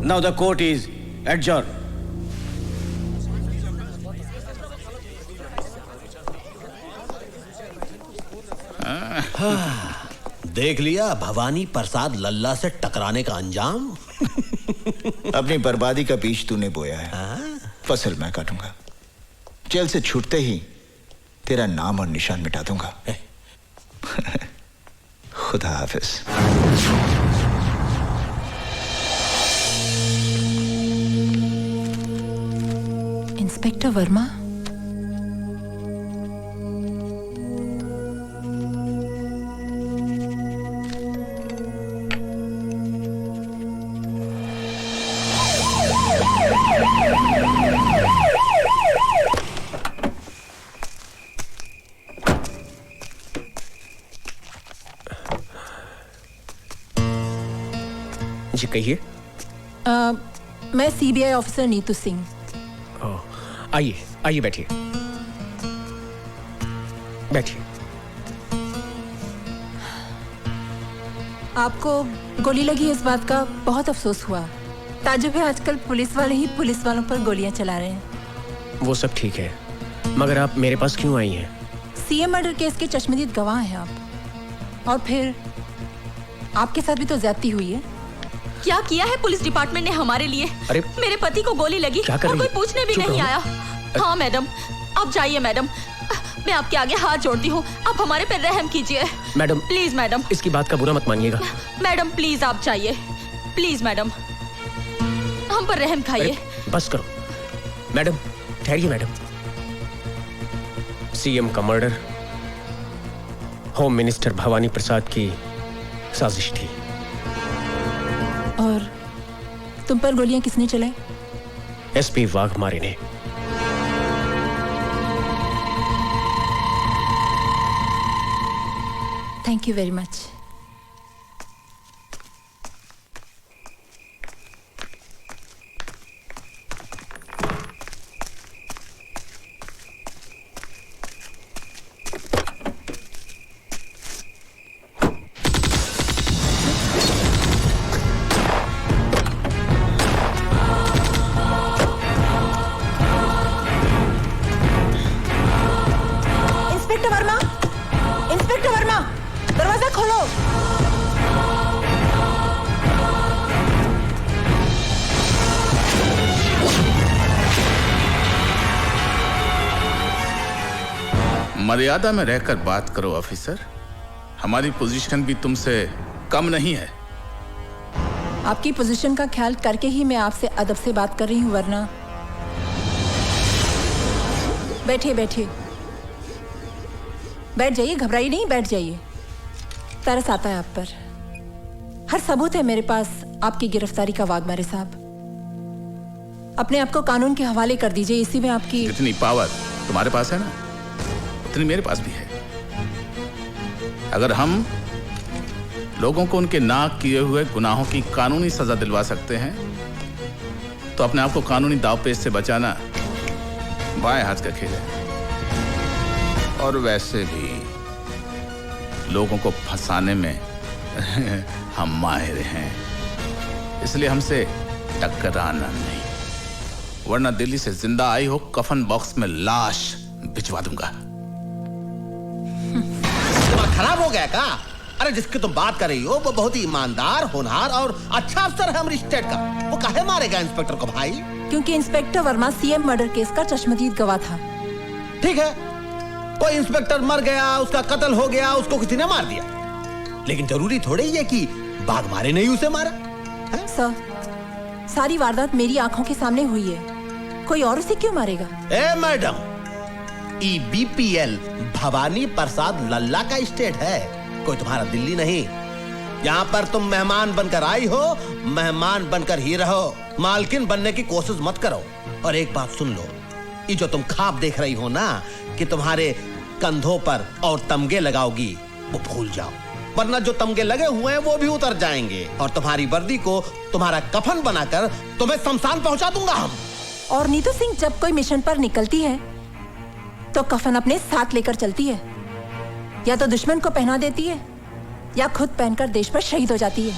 Now the court is adjourned. देख लिया भवानी प्रसाद लल्ला से टकराने का अंजाम। अपनी बर्बादी का बीज तूने बोया है, फसल मैं काटूंगा। जेल से छूटते ही तेरा नाम और निशान मिटा दूंगा। खुदा हाफिज। इंस्पेक्टर वर्मा, जी कहिए। मैं सीबीआई ऑफिसर नीतू सिंह। आइए आइए, बैठिए बैठिए। आपको गोली लगी इस बात का बहुत अफसोस हुआ। ताजुब है, आजकल पुलिस वाले ही पुलिस वालों पर गोलियां चला रहे हैं। वो सब ठीक है, मगर आप मेरे पास क्यों आई हैं? सीएम मर्डर केस के चश्मदीद गवाह हैं आप, और फिर आपके साथ भी तो ज्यादती हुई है। क्या किया है पुलिस डिपार्टमेंट ने हमारे लिए? अरे मेरे पति को गोली लगी और कोई पूछने भी नहीं आया। हाँ मैडम, आप जाइए मैडम, मैं आपके आगे हाथ जोड़ती हूँ, आप हमारे पे रहम कीजिए मैडम। प्लीज मैडम, इसकी बात का बुरा मत मानिएगा। मैडम प्लीज आप जाइए, प्लीज मैडम, हम पर रहम खाइए। बस करो मैडम, ठहरिए मैडम। सीएम का मर्डर होम मिनिस्टर भवानी प्रसाद की साजिश थी। और तुम पर गोलियां किसने चलाई? एसपी वाघमारे ने। Thank you very much. Inspector Verma, दरवाजा खोलो। मर्यादा में रहकर बात करो ऑफिसर, हमारी पोजीशन भी तुमसे कम नहीं है। आपकी पोजीशन का ख्याल करके ही मैं आपसे अदब से बात कर रही हूँ, वरना। बैठिए बैठिए, बैठ जाइए, घबराइए नहीं, बैठ जाइए। तरस आता है आप पर। हर सबूत है मेरे पास आपकी गिरफ्तारी का, वाघमारे साहब। अपने आप को कानून के हवाले कर दीजिए, इसी में आपकी इतनी पावर तुम्हारे पास है ना, उतनी मेरे पास भी है। अगर हम लोगों को उनके ना किए हुए गुनाहों की कानूनी सजा दिलवा सकते हैं तो अपने आप को कानूनी दावपेच से बचाना बाएं हाथ का खेल है। और वैसे भी लोगों को फंसाने में हम माहिर हैं, इसलिए हमसे टकराना नहीं, वरना दिल्ली से जिंदा आई हो कफन बॉक्स में लाश भिजवा दूंगा। दिमाग खराब हो गया का? अरे जिसकी तुम बात कर रही हो वो बहुत ही ईमानदार, होनहार और अच्छा अफसर है हमारी स्टेट का। वो काहे मारेगा इंस्पेक्टर को भाई? क्योंकि inspector Verma CM murder case का चश्मदीद गवाह था। ठीक है, कोई इंस्पेक्टर मर गया, उसका कत्ल हो गया, उसको किसी ने मार दिया, लेकिन जरूरी थोड़ी ही है कि बाघ मारे नहीं उसे मारा। सर, सारी वारदात मेरी आंखों के सामने हुई है, कोई और उसे क्यों मारेगा? ए मैडम, बीपीएल भवानी प्रसाद लल्ला का स्टेट है, कोई तुम्हारा दिल्ली नहीं। यहाँ पर तुम मेहमान बनकर आई हो, मेहमान बनकर ही रहो, मालकिन बनने की कोशिश मत करो। और एक बात सुन लो, ये जो तुम ख्वाब देख रही हो ना कि तुम्हारे कंधों पर और तमगे लगाओगी, वो भूल जाओ, वरना जो तमगे लगे हुए हैं वो भी उतर जाएंगे और तुम्हारी वर्दी को तुम्हारा कफन बनाकर तुम्हें शमशान पहुंचा दूंगा हम। और नीतू सिंह जब कोई मिशन पर निकलती है तो कफन अपने साथ लेकर चलती है, या तो दुश्मन को पहना देती है या खुद पहनकर देश पर शहीद हो जाती है।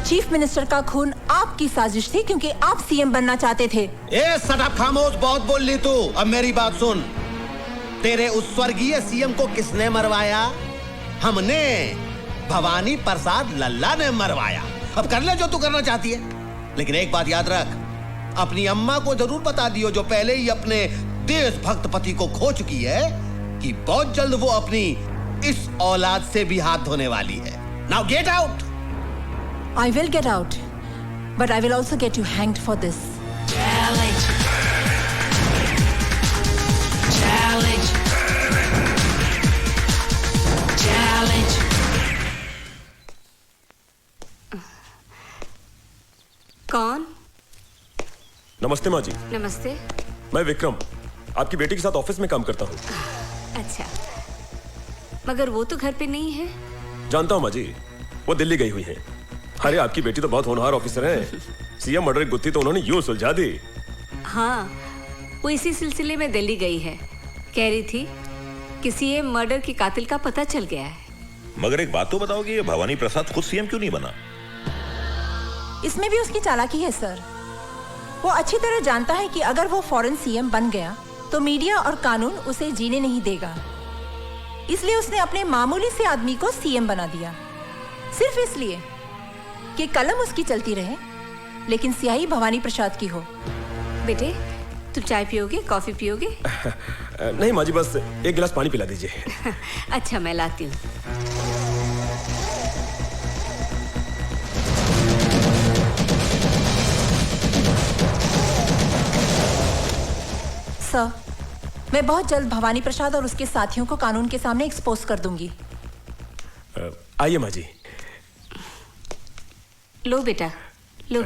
चीफ मिनिस्टर का खून आपकी साजिश थी क्योंकि आप सीएम बनना चाहते थे। ए सटअप, खामोश, बहुत बोल ली तू। अब मेरी बात सुन, तेरे उस स्वर्गीय सीएम को किसने मरवाया? हमने, भवानी प्रसाद लल्ला ने मरवाया। अब कर ले जो तू करना चाहती है, लेकिन एक बात याद रख, अपनी अम्मा को जरूर बता दियो, जो पहले ही अपने देशभक्त पति को खो चुकी है, कि बहुत जल्द वो अपनी इस औलाद से भी हाथ धोने वाली है। Now get out. I will get out, but I will also get you hanged for this. Challenge. Challenge. Challenge. कौन? नमस्ते माँ जी। नमस्ते। मैं विक्रम, आपकी बेटी के साथ ऑफिस में काम करता हूँ। अच्छा, मगर वो तो घर पे नहीं है। जानता हूँ माँ जी, वो दिल्ली गई हुई है। अरे आपकी बेटी तो बहुत होनहार ऑफिसर है, सीएम मर्डर की गुत्थी तो उन्होंने यूं सुलझा दी। हाँ, वो इसी सिलसिले में दिल्ली गई है। कह रही थी कि सीएम मर्डर की कातिल का पता चल गया है। मगर एक बात तो बताओ कि ये भवानी प्रसाद खुद सीएम क्यों नहीं बना? इसमें भी उसकी चालाकी है सर। वो अच्छी तरह जानता है कि अगर वो फॉरेन सीएम बन गया तो मीडिया और कानून उसे जीने नहीं देगा, इसलिए उसने अपने मामूली से आदमी को सीएम बना दिया, सिर्फ इसलिए कि कलम उसकी चलती रहे लेकिन स्याही भवानी प्रसाद की हो। बेटे, तुम चाय पियोगे, कॉफी पियोगे? नहीं माँ जी, बस एक गिलास पानी पिला दीजिए। अच्छा, मैं लाती हूँ। सर, मैं बहुत जल्द भवानी प्रसाद और उसके साथियों को कानून के सामने एक्सपोज कर दूंगी। आइए माँ जी। लो बेटा, लो।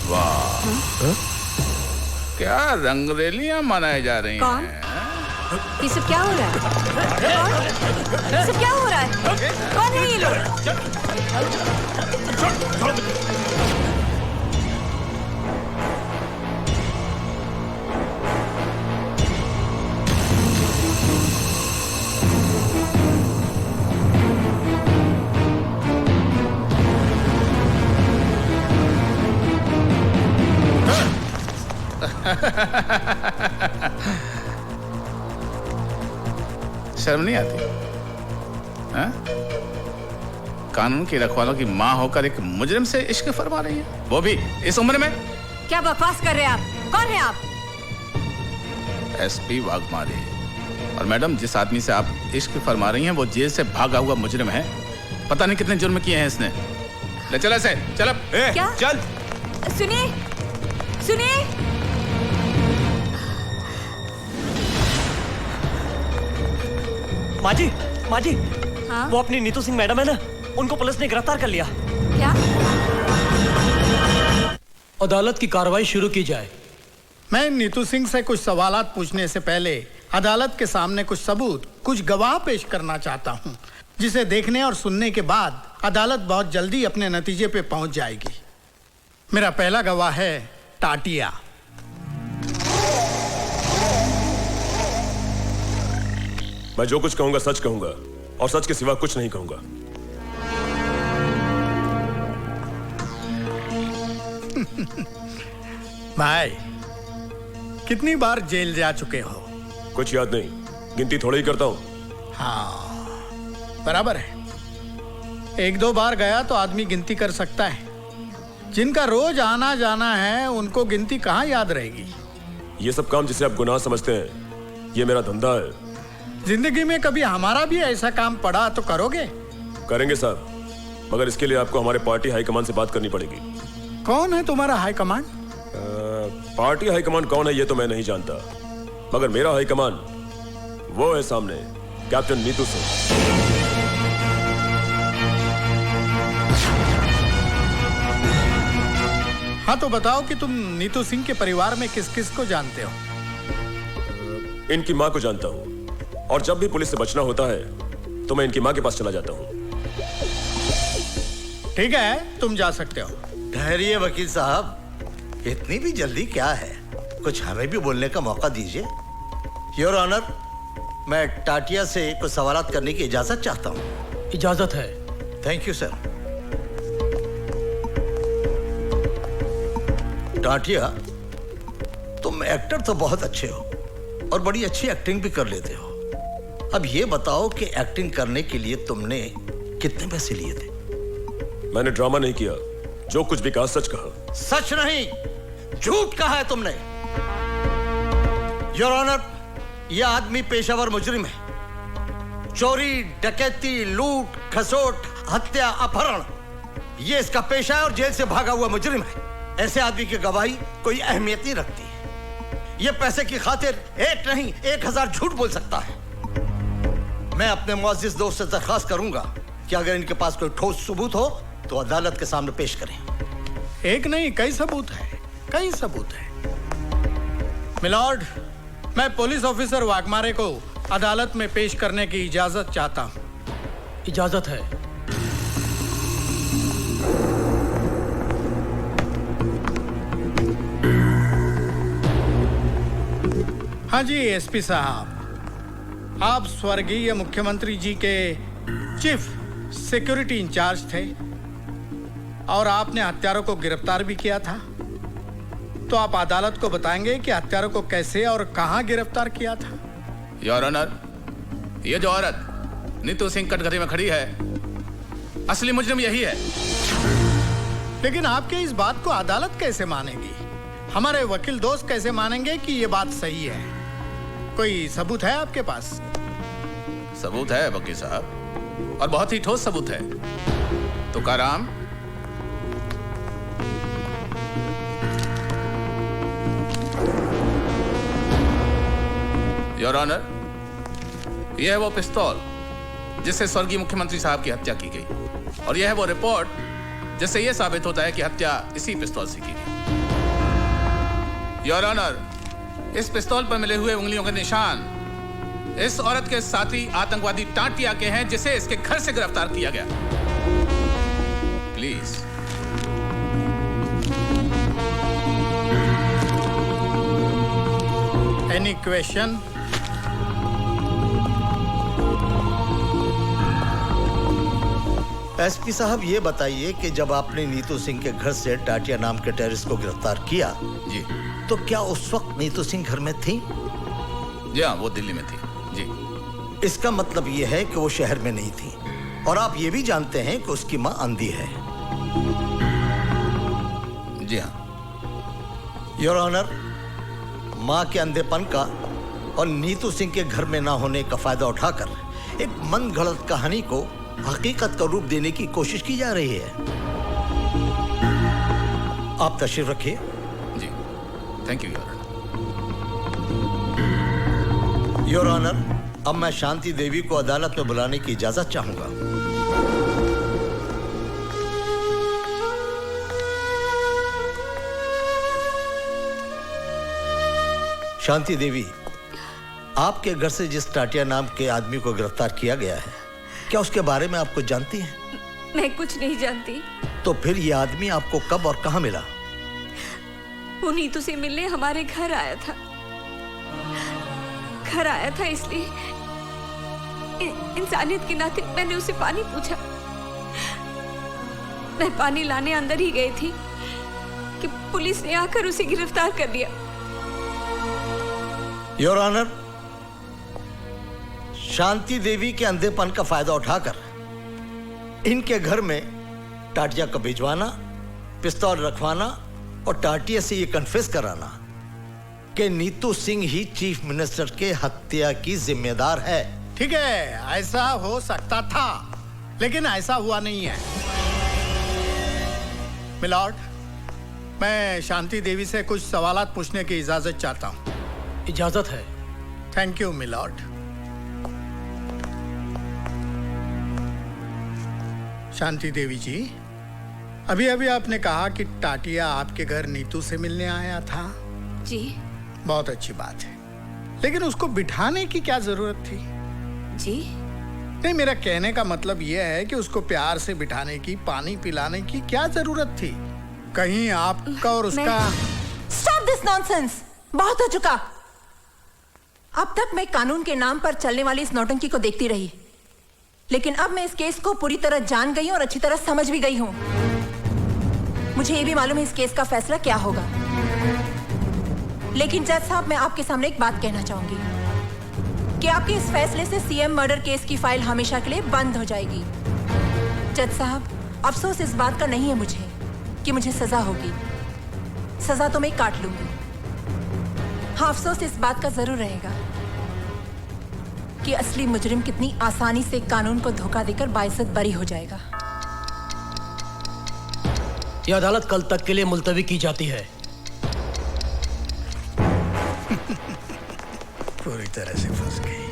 वाह, क्या रंगरेलियां मनाई जा रही कौन? हैं? ये सब क्या हो रहा है? कौन? ये सब क्या हो रहा है? कौन है ये लोग? शर्म नहीं आती? हाँ? कानून की रखवालों की माँ होकर एक मुजरिम से इश्क फरमा रही है, वो भी इस उम्र में। क्या बकवास कर रहे हैं आप? कौन है आप? एसपी वाघमारे। और मैडम, जिस आदमी से आप इश्क फरमा रही हैं वो जेल से भागा हुआ मुजरिम है। पता नहीं कितने जुर्म किए हैं इसने। ले चल ऐसे, चल अब। क्या? चल। सुनिए, सुनिए। माँ जी, माँ जी, हाँ? वो अपनी नीतू सिंह मैडम है ना, उनको पुलिस ने गिरफ्तार कर लिया। क्या? अदालत की कार्रवाई शुरू की जाए। मैं नीतू सिंह से कुछ सवालात पूछने से पहले अदालत के सामने कुछ सबूत, कुछ गवाह पेश करना चाहता हूं, जिसे देखने और सुनने के बाद अदालत बहुत जल्दी अपने नतीजे पे पहुंच जाएगी। मेरा पहला गवाह है टाटिया। मैं जो कुछ कहूंगा सच कहूंगा और सच के सिवा कुछ नहीं कहूंगा। भाई, कितनी बार जेल जा चुके हो? कुछ याद नहीं, गिनती थोड़ी ही करता हूं। हाँ, बराबर है। एक दो बार गया तो आदमी गिनती कर सकता है। जिनका रोज आना जाना है उनको गिनती कहाँ याद रहेगी? ये सब काम जिसे आप गुनाह समझते हैं, ये मेरा धंधा है। जिंदगी में कभी हमारा भी ऐसा काम पड़ा तो करोगे? करेंगे साहब, मगर इसके लिए आपको हमारे पार्टी हाईकमान से बात करनी पड़ेगी। कौन है तुम्हारा हाईकमान? पार्टी हाईकमान कौन है ये तो मैं नहीं जानता, मगर मेरा हाईकमान वो है सामने, कैप्टन नीतू सिंह। हाँ तो बताओ कि तुम नीतू सिंह के परिवार में किस किस को जानते हो? इनकी माँ को जानता हूँ, और जब भी पुलिस से बचना होता है तो मैं इनकी माँ के पास चला जाता हूँ। ठीक है, तुम जा सकते हो। ठहरिए वकील साहब, इतनी भी जल्दी क्या है? कुछ हमें भी बोलने का मौका दीजिए। योर ऑनर, मैं टाटिया से कुछ सवालात करने की इजाजत चाहता हूँ। इजाजत है। Thank you sir. टाटिया, तुम एक्टर तो बहुत अच्छे हो और बड़ी अच्छी एक्टिंग भी कर लेते हो। अब ये बताओ कि एक्टिंग करने के लिए तुमने कितने पैसे लिए थे? मैंने ड्रामा नहीं किया, जो कुछ भी कहा सच कहा। सच नहीं, झूठ कहा है तुमने। योर ऑनर, यह आदमी पेशावर मुजरिम है। चोरी, डकैती, लूट, खसोट, हत्या, अपहरण, यह इसका पेशा है और जेल से भागा हुआ मुजरिम है। ऐसे आदमी की गवाही कोई अहमियत नहीं रखती। यह पैसे की खातिर एक नहीं 1000 झूठ बोल सकता है। मैं अपने मुअज़्ज़िज़ दोस्त से दरख्वास्त करूंगा कि अगर इनके पास कोई ठोस सबूत हो तो अदालत के सामने पेश करें। एक नहीं, कई सबूत है, कई सबूत है। मिलॉर्ड, मैं पुलिस ऑफिसर वाघमारे को अदालत में पेश करने की इजाजत चाहता हूं। इजाजत है। हाँ जी एसपी साहब, आप स्वर्गीय मुख्यमंत्री जी के चीफ सिक्योरिटी इंचार्ज थे और आपने हत्यारों को गिरफ्तार भी किया था। तो आप अदालत को बताएंगे कि हत्यारों को कैसे और कहां गिरफ्तार किया था? योर ऑनर, ये जो औरत नीतू सिंह कटघरे में खड़ी है, असली मुजरिम यही है। लेकिन आपके इस बात को अदालत कैसे मानेगी? हमारे वकील दोस्त कैसे मानेंगे कि ये बात सही है? कोई सबूत है आपके पास? सबूत है वकील साहब, और बहुत ही ठोस सबूत है। तुकाराम, योर ऑनर, यह है वो पिस्तौल जिससे स्वर्गीय मुख्यमंत्री साहब की हत्या की गई, और यह है वो रिपोर्ट जिससे यह साबित होता है कि हत्या इसी पिस्तौल से की गई। योर ऑनर, इस पिस्तौल पर मिले हुए उंगलियों के निशान इस औरत के साथी आतंकवादी टाटिया के हैं, जिसे इसके घर से गिरफ्तार किया गया। प्लीज। Any question? एसपी साहब, ये बताइए कि जब आपने नीतू सिंह के घर से टाटिया नाम के टेररिस्ट को गिरफ्तार किया जी, तो क्या उस वक्त नीतू सिंह घर में थी? जी हाँ, वो दिल्ली में थी जी। इसका मतलब ये है कि वो शहर में नहीं थी, और आप ये भी जानते हैं कि उसकी मां अंधी है। जी हाँ। योर ऑनर, मां के अंधेपन का और नीतू सिंह के घर में ना होने का फायदा उठाकर एक मनगढ़ंत कहानी को हकीकत का रूप देने की कोशिश की जा रही है। आप तशरीफ रखिए। जी, thank you your honour. Your honour, अब मैं शांति देवी को अदालत में बुलाने की इजाजत चाहूंगा। शांति देवी, आपके घर से जिस टाटिया नाम के आदमी को गिरफ्तार किया गया है, क्या उसके बारे में आप कुछ जानती हैं? मैं कुछ नहीं जानती। तो फिर ये आदमी आपको कब और कहां मिला? वो नीतू से मिलने हमारे घर आया था। घर आया था इसलिए इंसानियत के नाते मैंने उसे पानी पूछा। मैं पानी लाने अंदर ही गई थी कि पुलिस ने आकर उसे गिरफ्तार कर लिया। योर ऑनर, शांति देवी के अंधेपन का फायदा उठाकर इनके घर में टाटिया को भिजवाना, पिस्तौल रखवाना और टाटिया से ये कन्फेस कराना कि नीतू सिंह ही चीफ मिनिस्टर के हत्या की जिम्मेदार है। ठीक है, ऐसा हो सकता था, लेकिन ऐसा हुआ नहीं है। मिलॉर्ड, मैं शांति देवी से कुछ सवालात पूछने की इजाजत चाहता हूं। इजाजत है। Thank you milord. Shanti Devi ji, अभी अभी आपने कहा कि टाटिया आपके घर नीतू से मिलने आया था। जी। बहुत अच्छी बात है, लेकिन उसको बिठाने की क्या जरूरत थी? जी नहीं, मेरा कहने का मतलब यह है कि उसको प्यार से बिठाने की, पानी पिलाने की क्या जरूरत थी? कहीं आपका और उसका... Stop this nonsense! बहुत हो चुका। अब तक मैं कानून के नाम पर चलने वाली इस नौटंकी को देखती रही, लेकिन अब मैं इस केस को पूरी तरह जान गई हूं और अच्छी तरह समझ भी गई हूं। मुझे ये भी मालूम है इस केस का फैसला क्या होगा। लेकिन जज साहब, मैं आपके सामने एक बात कहना चाहूंगी कि आपके इस फैसले से सीएम मर्डर केस की फाइल हमेशा के लिए बंद हो जाएगी। जज साहब, अफसोस इस बात का नहीं है मुझे कि मुझे सजा होगी। सजा तो मैं काट लूंगी। हाँ, अफसोस इस बात का जरूर रहेगा कि असली मुजरिम कितनी आसानी से कानून को धोखा देकर बाइज्जत बरी हो जाएगा। यह अदालत कल तक के लिए मुलतवी की जाती है। पूरी तरह से फंस गई।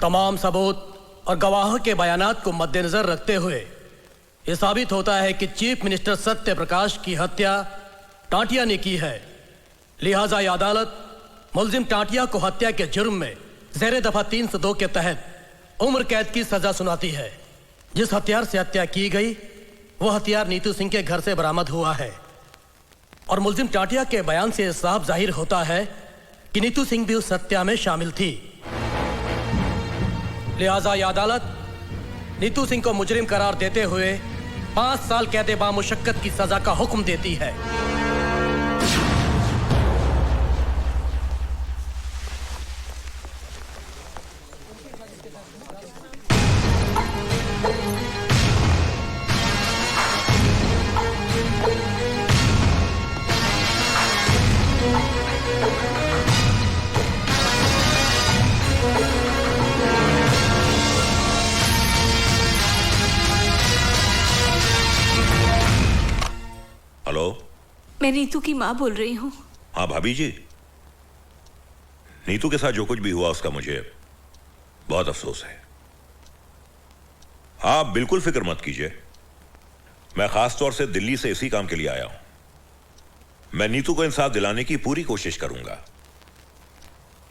तमाम सबूत और गवाहों के बयानात को मद्देनजर रखते हुए यह साबित होता है कि चीफ मिनिस्टर सत्य प्रकाश की हत्या टाटिया ने की है। लिहाजा यह अदालत मुलजिम टाटिया को हत्या के जुर्म में ज़ेरे दफा 302 के तहत उम्र कैद की सजा सुनाती है। जिस हथियार से हत्या की गई वह हथियार नीतू सिंह के घर से बरामद हुआ है और मुलजिम टाटिया के बयान से साफ जाहिर होता है कि नीतू सिंह भी उस हत्या में शामिल थी। लिहाजा यह अदालत नीतू सिंह को मुजरिम करार देते हुए 5 साल कैद बामुशक्कत की सजा का हुक्म देती है। हेलो, मैं नीतू की माँ बोल रही हूँ। हाँ भाभी जी, नीतू के साथ जो कुछ भी हुआ उसका मुझे बहुत अफसोस है। आप बिल्कुल फिक्र मत कीजिए, मैं खास तौर से दिल्ली से इसी काम के लिए आया हूं। मैं नीतू को इंसाफ दिलाने की पूरी कोशिश करूंगा।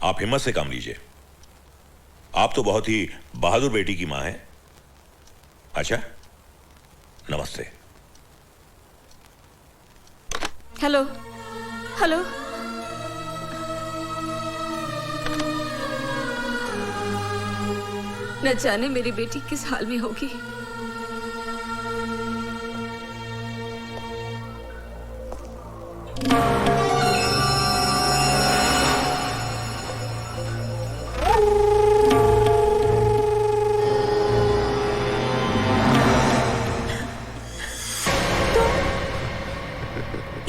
आप हिम्मत से काम लीजिए। आप तो बहुत ही बहादुर बेटी की मां हैं। अच्छा, नमस्ते। हेलो हेलो, न जाने मेरी बेटी किस हाल में होगी।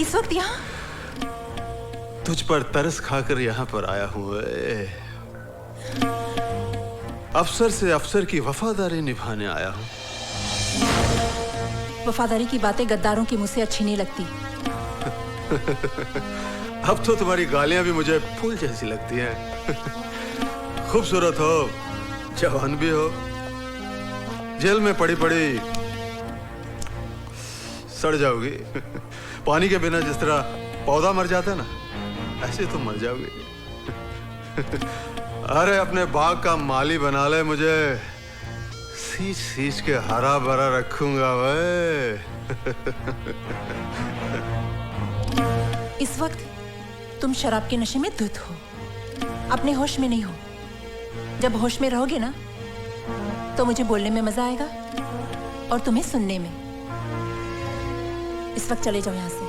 इस वक्त यहाँ? तुझ पर तरस खाकर यहाँ पर आया हूँ। अफसर से अफसर की वफादारी निभाने आया हूँ। वफादारी की बातें गद्दारों के मुंह से अच्छी नहीं लगती। अब तो तुम्हारी गालियां भी मुझे फूल जैसी लगती हैं। खूबसूरत हो, जवान भी हो, जेल में पड़ी पड़ी सड़ जाओगी। पानी के बिना जिस तरह पौधा मर जाता है ना, ऐसे तुम मर जाओगी। अरे अपने बाग का माली बना ले, मुझे सींच सींच के हरा भरा रखूंगा वे। इस वक्त तुम शराब के नशे में धुत हो, अपने होश में नहीं हो। जब होश में रहोगे ना, तो मुझे बोलने में मजा आएगा और तुम्हें सुनने में। इस वक्त चले जाओ यहाँ से।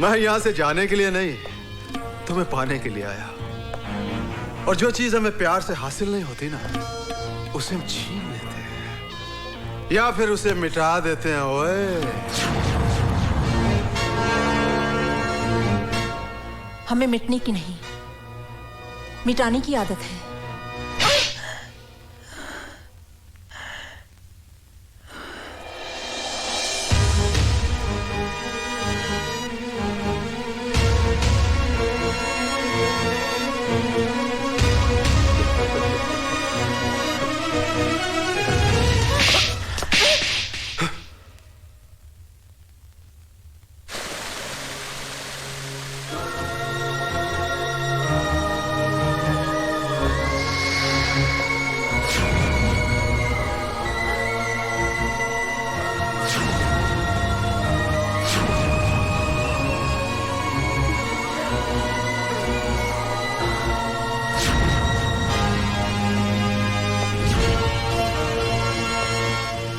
मैं यहाँ से जाने के लिए नहीं, तुम्हें पाने के लिए आया। और जो चीज हमें प्यार से हासिल नहीं होती ना, उसे हम छीन लेते हैं या फिर उसे मिटा देते हैं। ओए, हमें मिटने की नहीं, मिटाने की आदत है।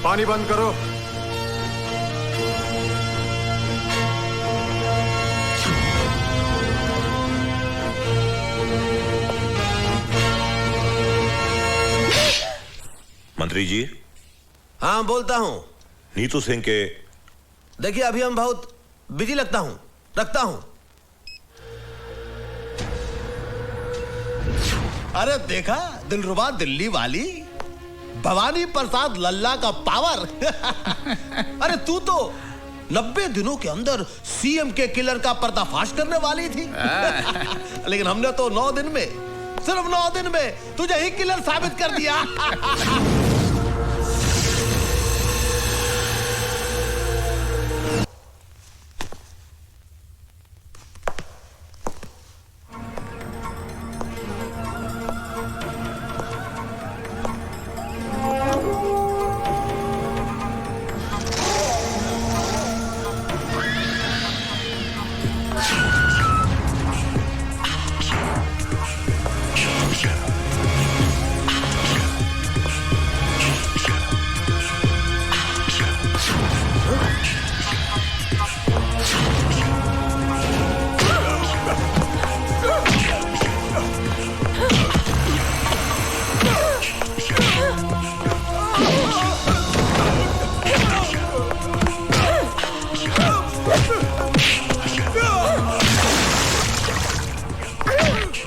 पानी बंद करो। मंत्री जी। हाँ बोलता हूँ। नीतू सिंह के देखिए अभी हम बहुत बिजी रखता हूँ। अरे देखा दिलरुबा दिल्ली वाली भवानी प्रसाद लल्ला का पावर। अरे तू तो 90 दिनों के अंदर सीएम के किलर का पर्दाफाश करने वाली थी। लेकिन हमने तो 9 दिन में, सिर्फ 9 दिन में तुझे ही किलर साबित कर दिया।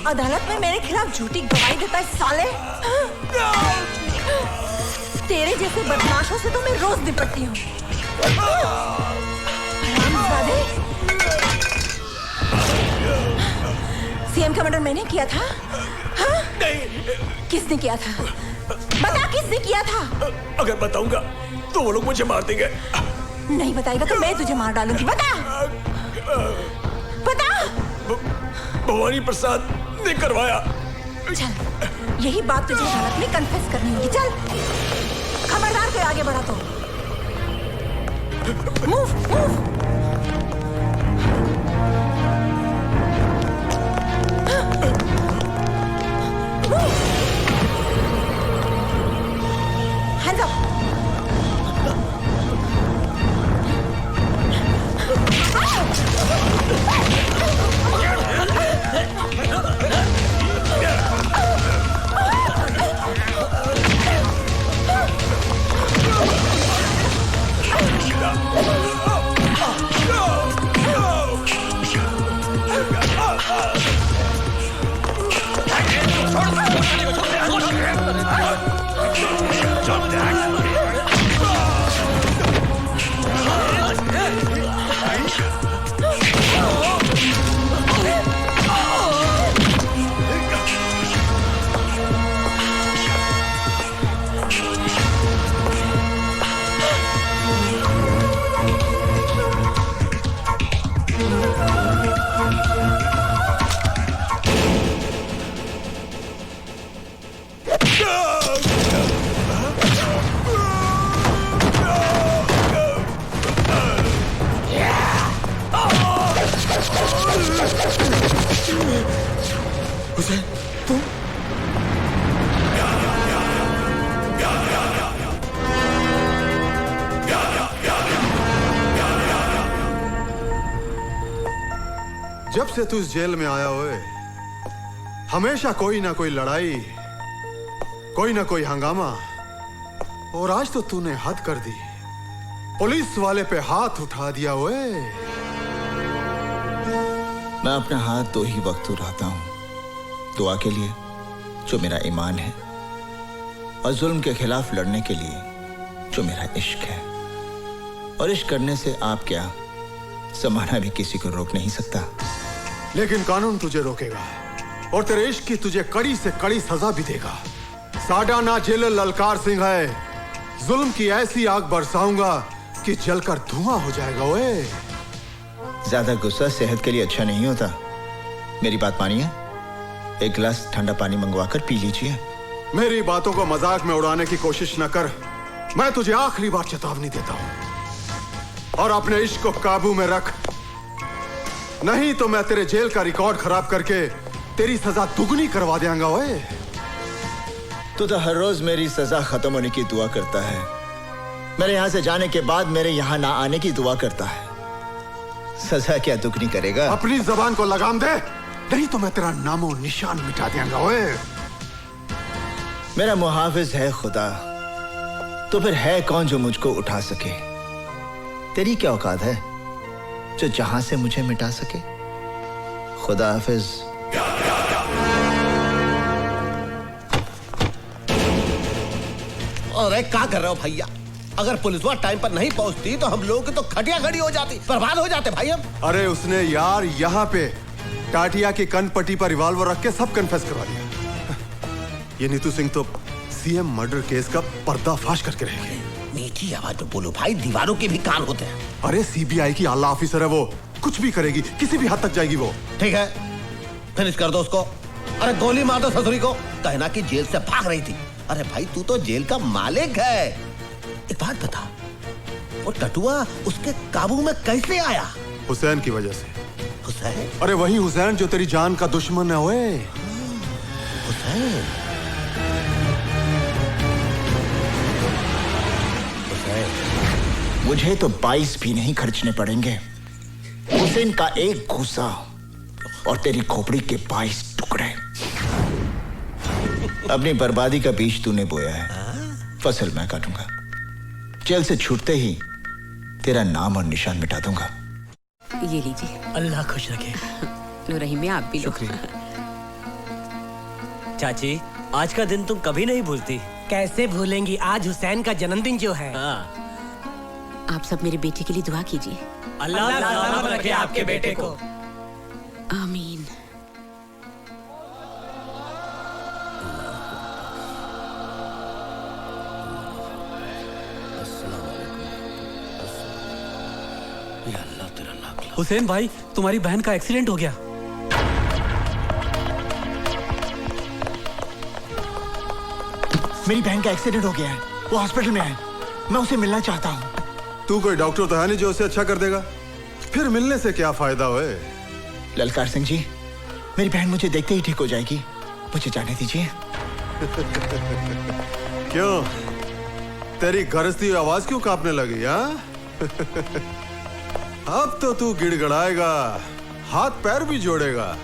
अदालत में मेरे खिलाफ झूठी गवाही देता है साले। तेरे जैसे बदमाशों से तो मैं रोज निपटती हूँ। सीएम का मर्डर मैंने किया था? हाँ? किसने किया था? बता किसने किया था? अगर बताऊंगा तो वो लोग मुझे मार देंगे। नहीं बताएगा तो मैं तुझे मार डालूंगी। बता। भवानी प्रसाद ने करवाया। चल, यही बात तुझे अदालत में कन्फेस करनी होगी। चल, खबरदार कोई आगे बढ़ा तो। Move, move. Hands up. Hussain, तुम? जब से तू इस जेल में आया हुए हमेशा कोई ना कोई लड़ाई, कोई ना कोई हंगामा, और आज तो तूने हद कर दी। पुलिस वाले पे हाथ उठा दिया हुए। मैं अपना हाथ दो ही वक्त उठाता हूं, दुआ के लिए जो मेरा ईमान है, और जुल्म के खिलाफ लड़ने के लिए जो मेरा इश्क है। और इश्क करने से आप क्या, जमाना भी किसी को रोक नहीं सकता। लेकिन कानून तुझे रोकेगा और तेरे इश्क की तुझे कड़ी से कड़ी सजा भी देगा। साडा ना जेलर ललकार सिंह है, जुल्म की ऐसी आग बरसाऊंगा कि जलकर धुआं हो जाएगा। ओए, ज्यादा गुस्सा सेहत के लिए अच्छा नहीं होता। मेरी बात मानिए, एक गिलास ठंडा पानी मंगवाकर पी लीजिए। मेरी बातों को मजाक में उड़ाने की कोशिश न कर। मैं तुझे आखिरी बार चेतावनी देता हूं, और अपने इश्क को काबू में रख, नहीं तो मैं तेरे जेल का रिकॉर्ड खराब करके तेरी सजा दुगनी करवा देंगा। ओए, तू तो हर रोज मेरी सजा खत्म होने की दुआ करता है, मेरे यहां से जाने के बाद मेरे यहां ना आने की दुआ करता है। सजा क्या दुगनी करेगा? अपनी जबान को लगाम दे, नहीं तो मैं तेरा नामो निशान मिटा देंगा। ओए, मेरा मुहाफिज है खुदा, तो फिर है कौन जो मुझको उठा सके? तेरी क्या औकात है जो जहां से मुझे मिटा सके? खुदा हाफिज। अरे क्या कर रहे हो भैया? अगर पुलिस वाला टाइम पर नहीं पहुंचती तो हम लोग की तो खटिया खड़ी हो जाती, बर्बाद हो जाते भाई हम। अरे उसने यार यहाँ पे टाटिया की कनपट्टी पर रिवॉल्वर रख के सब कन्फेस करवा दिया। ये नीतू सिंह तो सीएम मर्डर केस का पर्दाफाश करके रहेगी। मीठी आवाज में बोलो भाई, दीवारों के भी कान होते हैं। अरे सीबीआई की आला ऑफिसर है वो, कुछ भी करेगी, किसी भी हद तक जाएगी वो। ठीक है, फिनिश कर दो उसको। अरे गोली मार दो ससुरी को, कहना कि जेल से भाग रही थी। अरे भाई तू तो जेल का मालिक है। एक बात बता, वो टटुआ उसके काबू में कैसे आया? हुसैन की वजह से। हुसैन? अरे वही हुसैन जो तेरी जान का दुश्मन है। ओए, हुसैन? मुझे तो 22 भी नहीं खर्चने पड़ेंगे। हुसैन का एक घूसा और तेरी खोपड़ी के 22 टुकड़े। अपनी बर्बादी का बीज तूने बोया है, फसल मैं काटूंगा। जेल से छूटते ही तेरा नाम और निशान मिटा दूंगा। ये लीजिए। अल्लाह खुश रखे। लो रहीम में आप भी लो। चाची, आज का दिन तुम कभी नहीं भूलती। कैसे भूलेंगी, आज हुसैन का जन्मदिन जो है। आप सब मेरे बेटे के लिए दुआ कीजिए। अल्लाह सलामत रखे आपके बेटे को। आमीन। हुसैन भाई, तुम्हारी बहन का एक्सीडेंट हो गया। मेरी बहन का एक्सीडेंट हो गया है, वो हॉस्पिटल में है, मैं उसे मिलना चाहता हूँ। तू कोई डॉक्टर तो है नहीं जो उसे अच्छा कर देगा, फिर मिलने से क्या फायदा होए? ललकार सिंह जी, मेरी बहन मुझे देखते ही ठीक हो जाएगी, मुझे जाने दीजिए। क्यों, तेरी गरजती हुई आवाज क्यों कांपने लगी? हाँ? अब तो तू गिड़गड़ाएगा, हाथ पैर भी जोड़ेगा,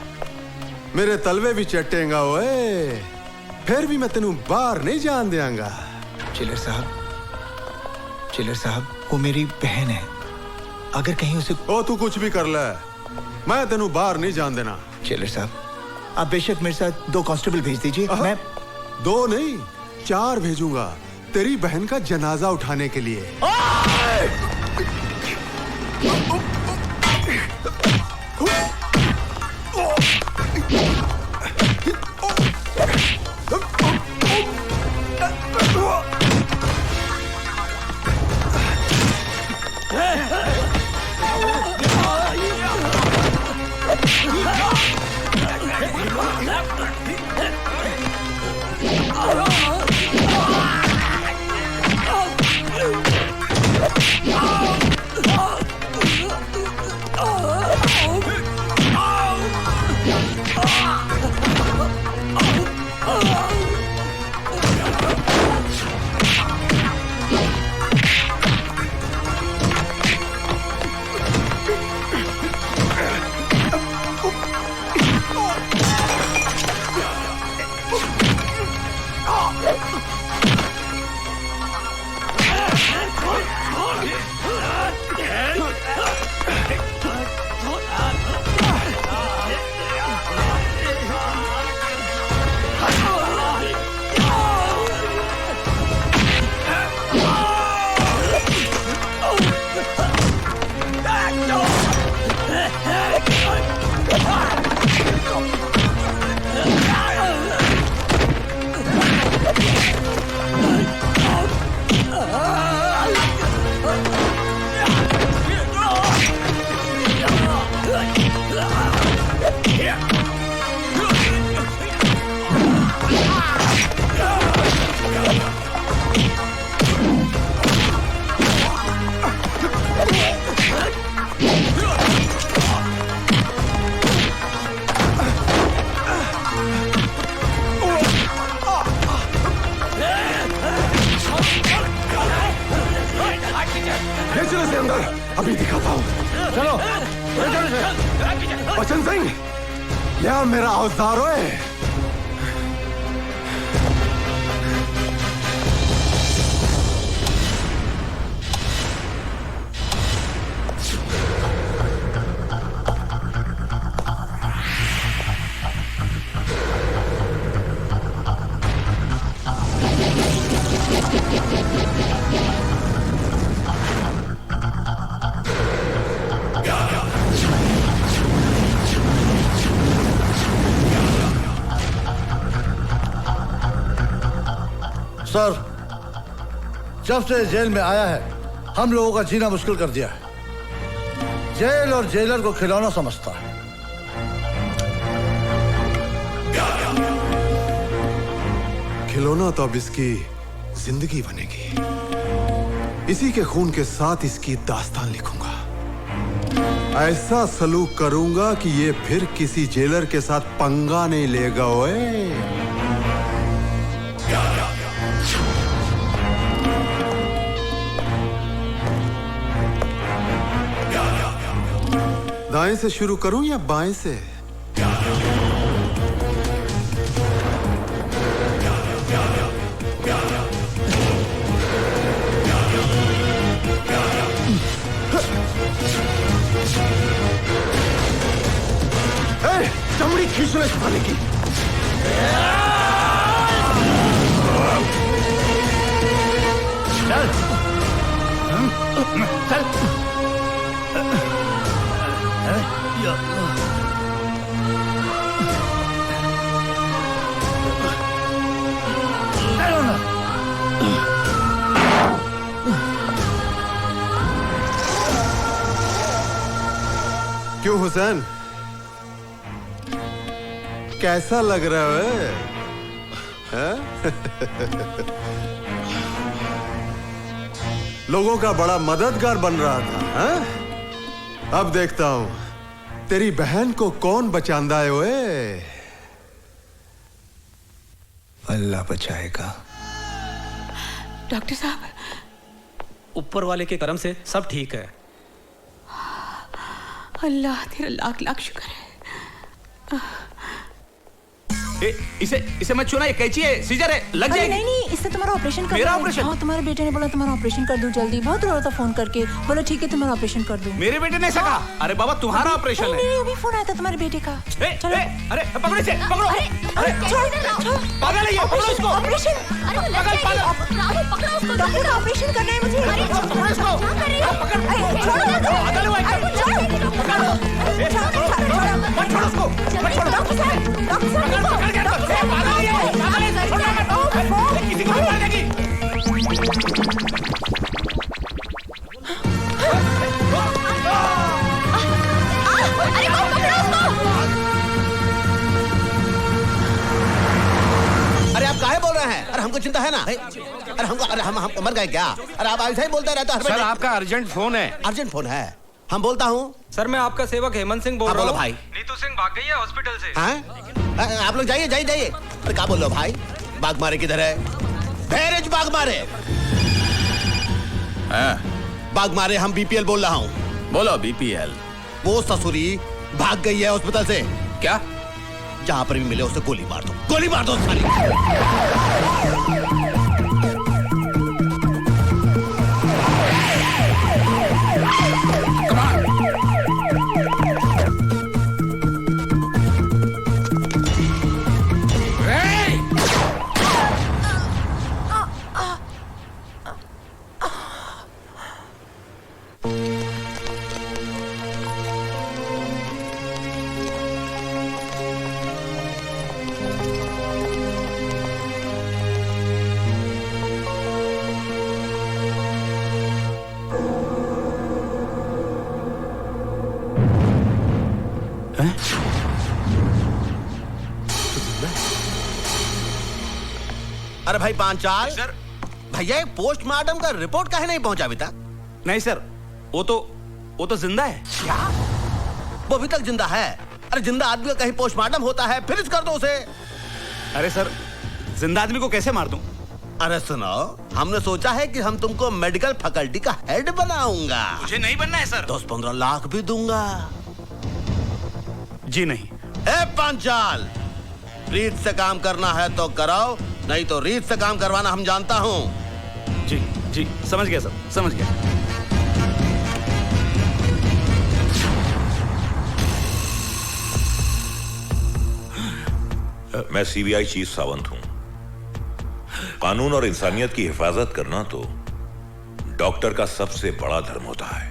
मेरे तलवे भी चटेगा। ओए, फिर भी मैं तेनू बाहर नहीं जान देंगा। चिलर साहब, वो मेरी बहन है, अगर कहीं उसे। ओ, तू कुछ भी कर ले, मैं तेनू बाहर नहीं जान देना। चिलर साहब, आप बेशक मेरे साथ 2 कांस्टेबल भेज दीजिए। मैं 2 नहीं 4 भेजूंगा तेरी बहन का जनाजा उठाने के लिए। Oh! अंदर, अभी दिखाता हूँ। चलो बचन सिंह, यह मेरा औजार है। सर, जब से जेल में आया है हम लोगों का जीना मुश्किल कर दिया है। जेल और जेलर को खिलौना समझता है। खिलौना तो अब इसकी जिंदगी बनेगी। इसी के खून के साथ इसकी दास्तान लिखूंगा। ऐसा सलूक करूंगा कि ये फिर किसी जेलर के साथ पंगा नहीं लेगा। ओए दाएं से शुरू करूं या बाएं से? चमड़ी खींचने से पाने की। चल चल। क्यों हुसैन, कैसा लग रहा है? लोगों का बड़ा मददगार बन रहा था, हा? अब देखता हूं तेरी बहन को कौन बचांदा है। ओए अल्लाह बचाएगा। डॉक्टर साहब, ऊपर वाले के करम से सब ठीक है। अल्लाह तेरा लाख लाख शुक्र है। इसे मत छूना, ये कैंची है, सीजर है, लग जाएगी। नहीं नहीं, इससे तुम्हारा ऑपरेशन कर मेरा ऑपरेशन? हाँ, तुम्हारे बेटे ने बोला तुम्हारा ऑपरेशन कर दूं जल्दी। बहुत रो रहा था फोन करके, बोला ठीक है तुम्हारा ऑपरेशन कर दूं। मेरे बेटे ने सका? अरे बाबा तुम्हारा ऑपरेशन है। नहीं, अभी फोन आया था तुम्हारे बेटे का। चलो। अरे पकड़ो इसे, पकड़ो। अरे पागल है ये, पकड़ो इसको। ऑपरेशन, डॉक्टर का ऑपरेशन करना है मुझे। पकड़ो इसको। छोड़ो उसको, डॉक्टर साहब, किसी को भी मार देगी। अरे आप काहे बोल रहे हैं? अरे हमको चिंता है ना। अरे हम मर गए क्या? अरे आप ऐसा ही बोलते रहते हो। सर आपका अर्जेंट फोन है। अर्जेंट फोन है? हम बोलता हूँ। सर मैं आपका सेवक हेमंत सिंह बोल रहा हूँ। भाई नीतू सिंह भाग गई है हॉस्पिटल से। हैं? आप लोग जाइए जाइए जाइए। अरे क्या बोल रहे हो भाई? बाग मारे किधर है? धैर्य बाग मारे। बाग मारे, हम बीपीएल बोल रहा हूँ। बोलो बीपीएल। वो ससुरी भाग गई है हॉस्पिटल से। क्या? जहां पर भी मिले उसे गोली मार दो, गोली मार दो सारी। अरे भाई पांचाल सर, भैया पोस्टमार्टम का रिपोर्ट काहे नहीं पहुंचा अभी तक? नहीं सर, वो तो जिंदा है। क्या? वो अभी तक जिंदा है? अरे जिंदा आदमी का कहीं पोस्टमार्टम होता है, फिनिश कर दो उसे। अरे सर, जिंदा आदमी को कैसे मार दूं? अरे सुनो, हमने सोचा है कि हम तुमको मेडिकल फैकल्टी का हेड बनाऊंगा। मुझे नहीं बनना है सर। 10-15 लाख भी दूंगा। जी नहीं। ए पांचाल, रीत से काम करना है तो कराओ, नहीं तो रीत से काम करवाना हम जानता हूँ। जी जी, समझ गया सर, समझ गया। मैं सीबीआई चीफ सावंत हूं। कानून और इंसानियत की हिफाजत करना तो डॉक्टर का सबसे बड़ा धर्म होता है।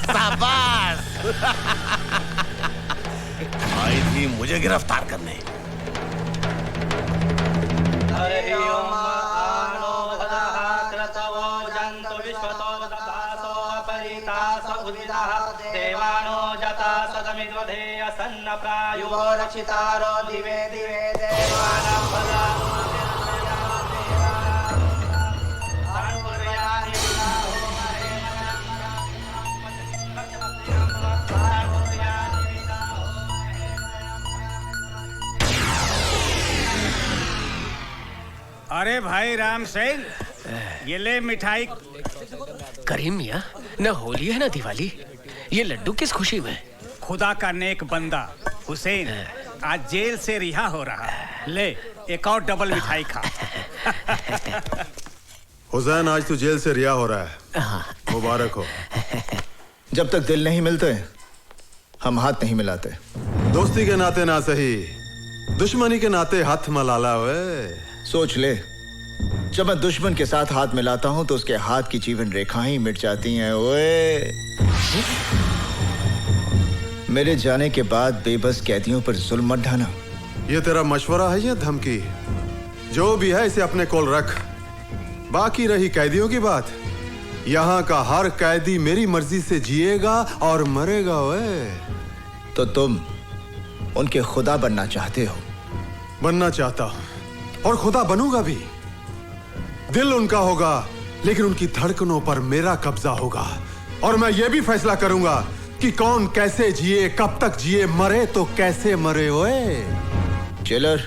शाबाश। आई थी मुझे गिरफ्तार करने। देवानो जता सदमिद्वधे असन्न प्रायो रक्षितारो दिवे दिवे देवानां भला। अरे भाई राम सिंह, ये ले मिठाई। करीम मियाँ, न होली है न दिवाली, ये लड्डू किस खुशी में? खुदा का नेक बंदा हुसैन आज जेल से रिहा हो रहा है। ले एक और डबल मिठाई खा। हुसैन, आज तू जेल से रिहा हो रहा है, मुबारक हो। जब तक दिल नहीं मिलते हम हाथ नहीं मिलाते। दोस्ती के नाते ना सही, दुश्मनी के नाते हाथ मलाला। वे सोच ले, जब मैं दुश्मन के साथ हाथ मिलाता हूं तो उसके हाथ की जीवन रेखाएं मिट जाती हैं। ओए, मेरे जाने के बाद बेबस कैदियों पर जुल्म मत ढाना। ये तेरा मशवरा है या धमकी? जो भी है इसे अपने कोल रख। बाकी रही कैदियों की बात, यहाँ का हर कैदी मेरी मर्जी से जिएगा और मरेगा। ओए, तो तुम उनके खुदा बनना चाहते हो? बनना चाहता हूं और खुदा बनूंगा भी। दिल उनका होगा लेकिन उनकी धड़कनों पर मेरा कब्जा होगा। और मैं ये भी फैसला करूंगा कि कौन कैसे जिए, कब तक जिए, मरे तो कैसे मरे। ओए जेलर,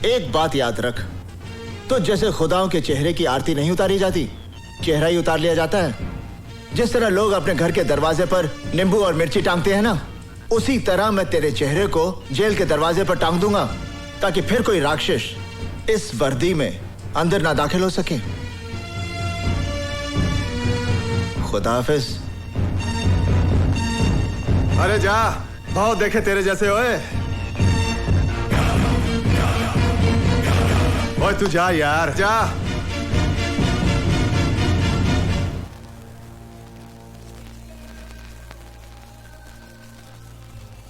एक बात याद रख, तो जैसे खुदाओं के चेहरे की आरती नहीं उतारी जाती, चेहरा ही उतार लिया जाता है। जिस तरह लोग अपने घर के दरवाजे पर नींबू और मिर्ची टांगते हैं ना, उसी तरह मैं तेरे चेहरे को जेल के दरवाजे पर टांग दूंगा, ताकि फिर कोई राक्षस इस वर्दी में अंदर ना दाखिल हो सके। खुदा हाफिज। अरे जा, बहुत देखे तेरे जैसे। ओए ओए, तू जा यार, जा।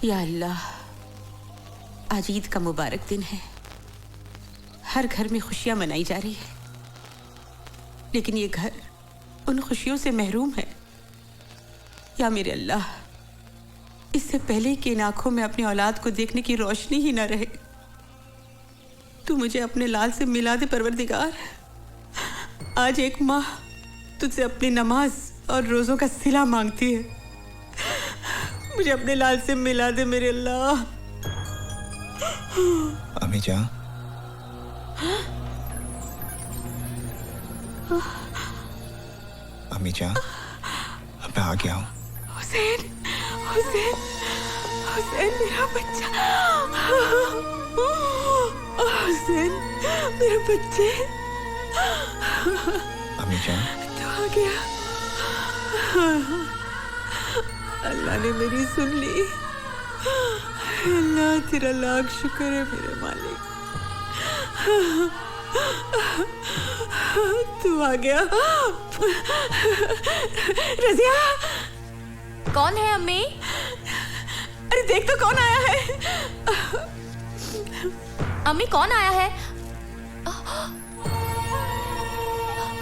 या अल्लाह, आज ईद का मुबारक दिन है। हर घर में खुशियां मनाई जा रही है, लेकिन ये घर उन खुशियों से महरूम है। या मेरे अल्लाह, इससे पहले कि इन आंखों में अपनी औलाद को देखने की रोशनी ही न रहे, तू मुझे अपने लाल से मिला दे परवरदिगार। आज एक माँ तुझसे अपनी नमाज और रोजों का सिला मांगती है। मुझे अपने लाल से मिला दे मेरे अल्लाह। अम्मी जान, अम्मी जान, अब मैं आ गया हूँ। हुसैन, हुसैन, हुसैन मेरा बच्चा। हुसैन मेरे बच्चे। अम्मी जान, तो आ गया। अल्लाह ने मेरी सुन ली। अल्लाह तेरा लाख शुक्र है मेरे मालिक। तू आ गया। रजिया, कौन है अम्मी? अरे देख तो कौन आया है। अम्मी कौन आया है?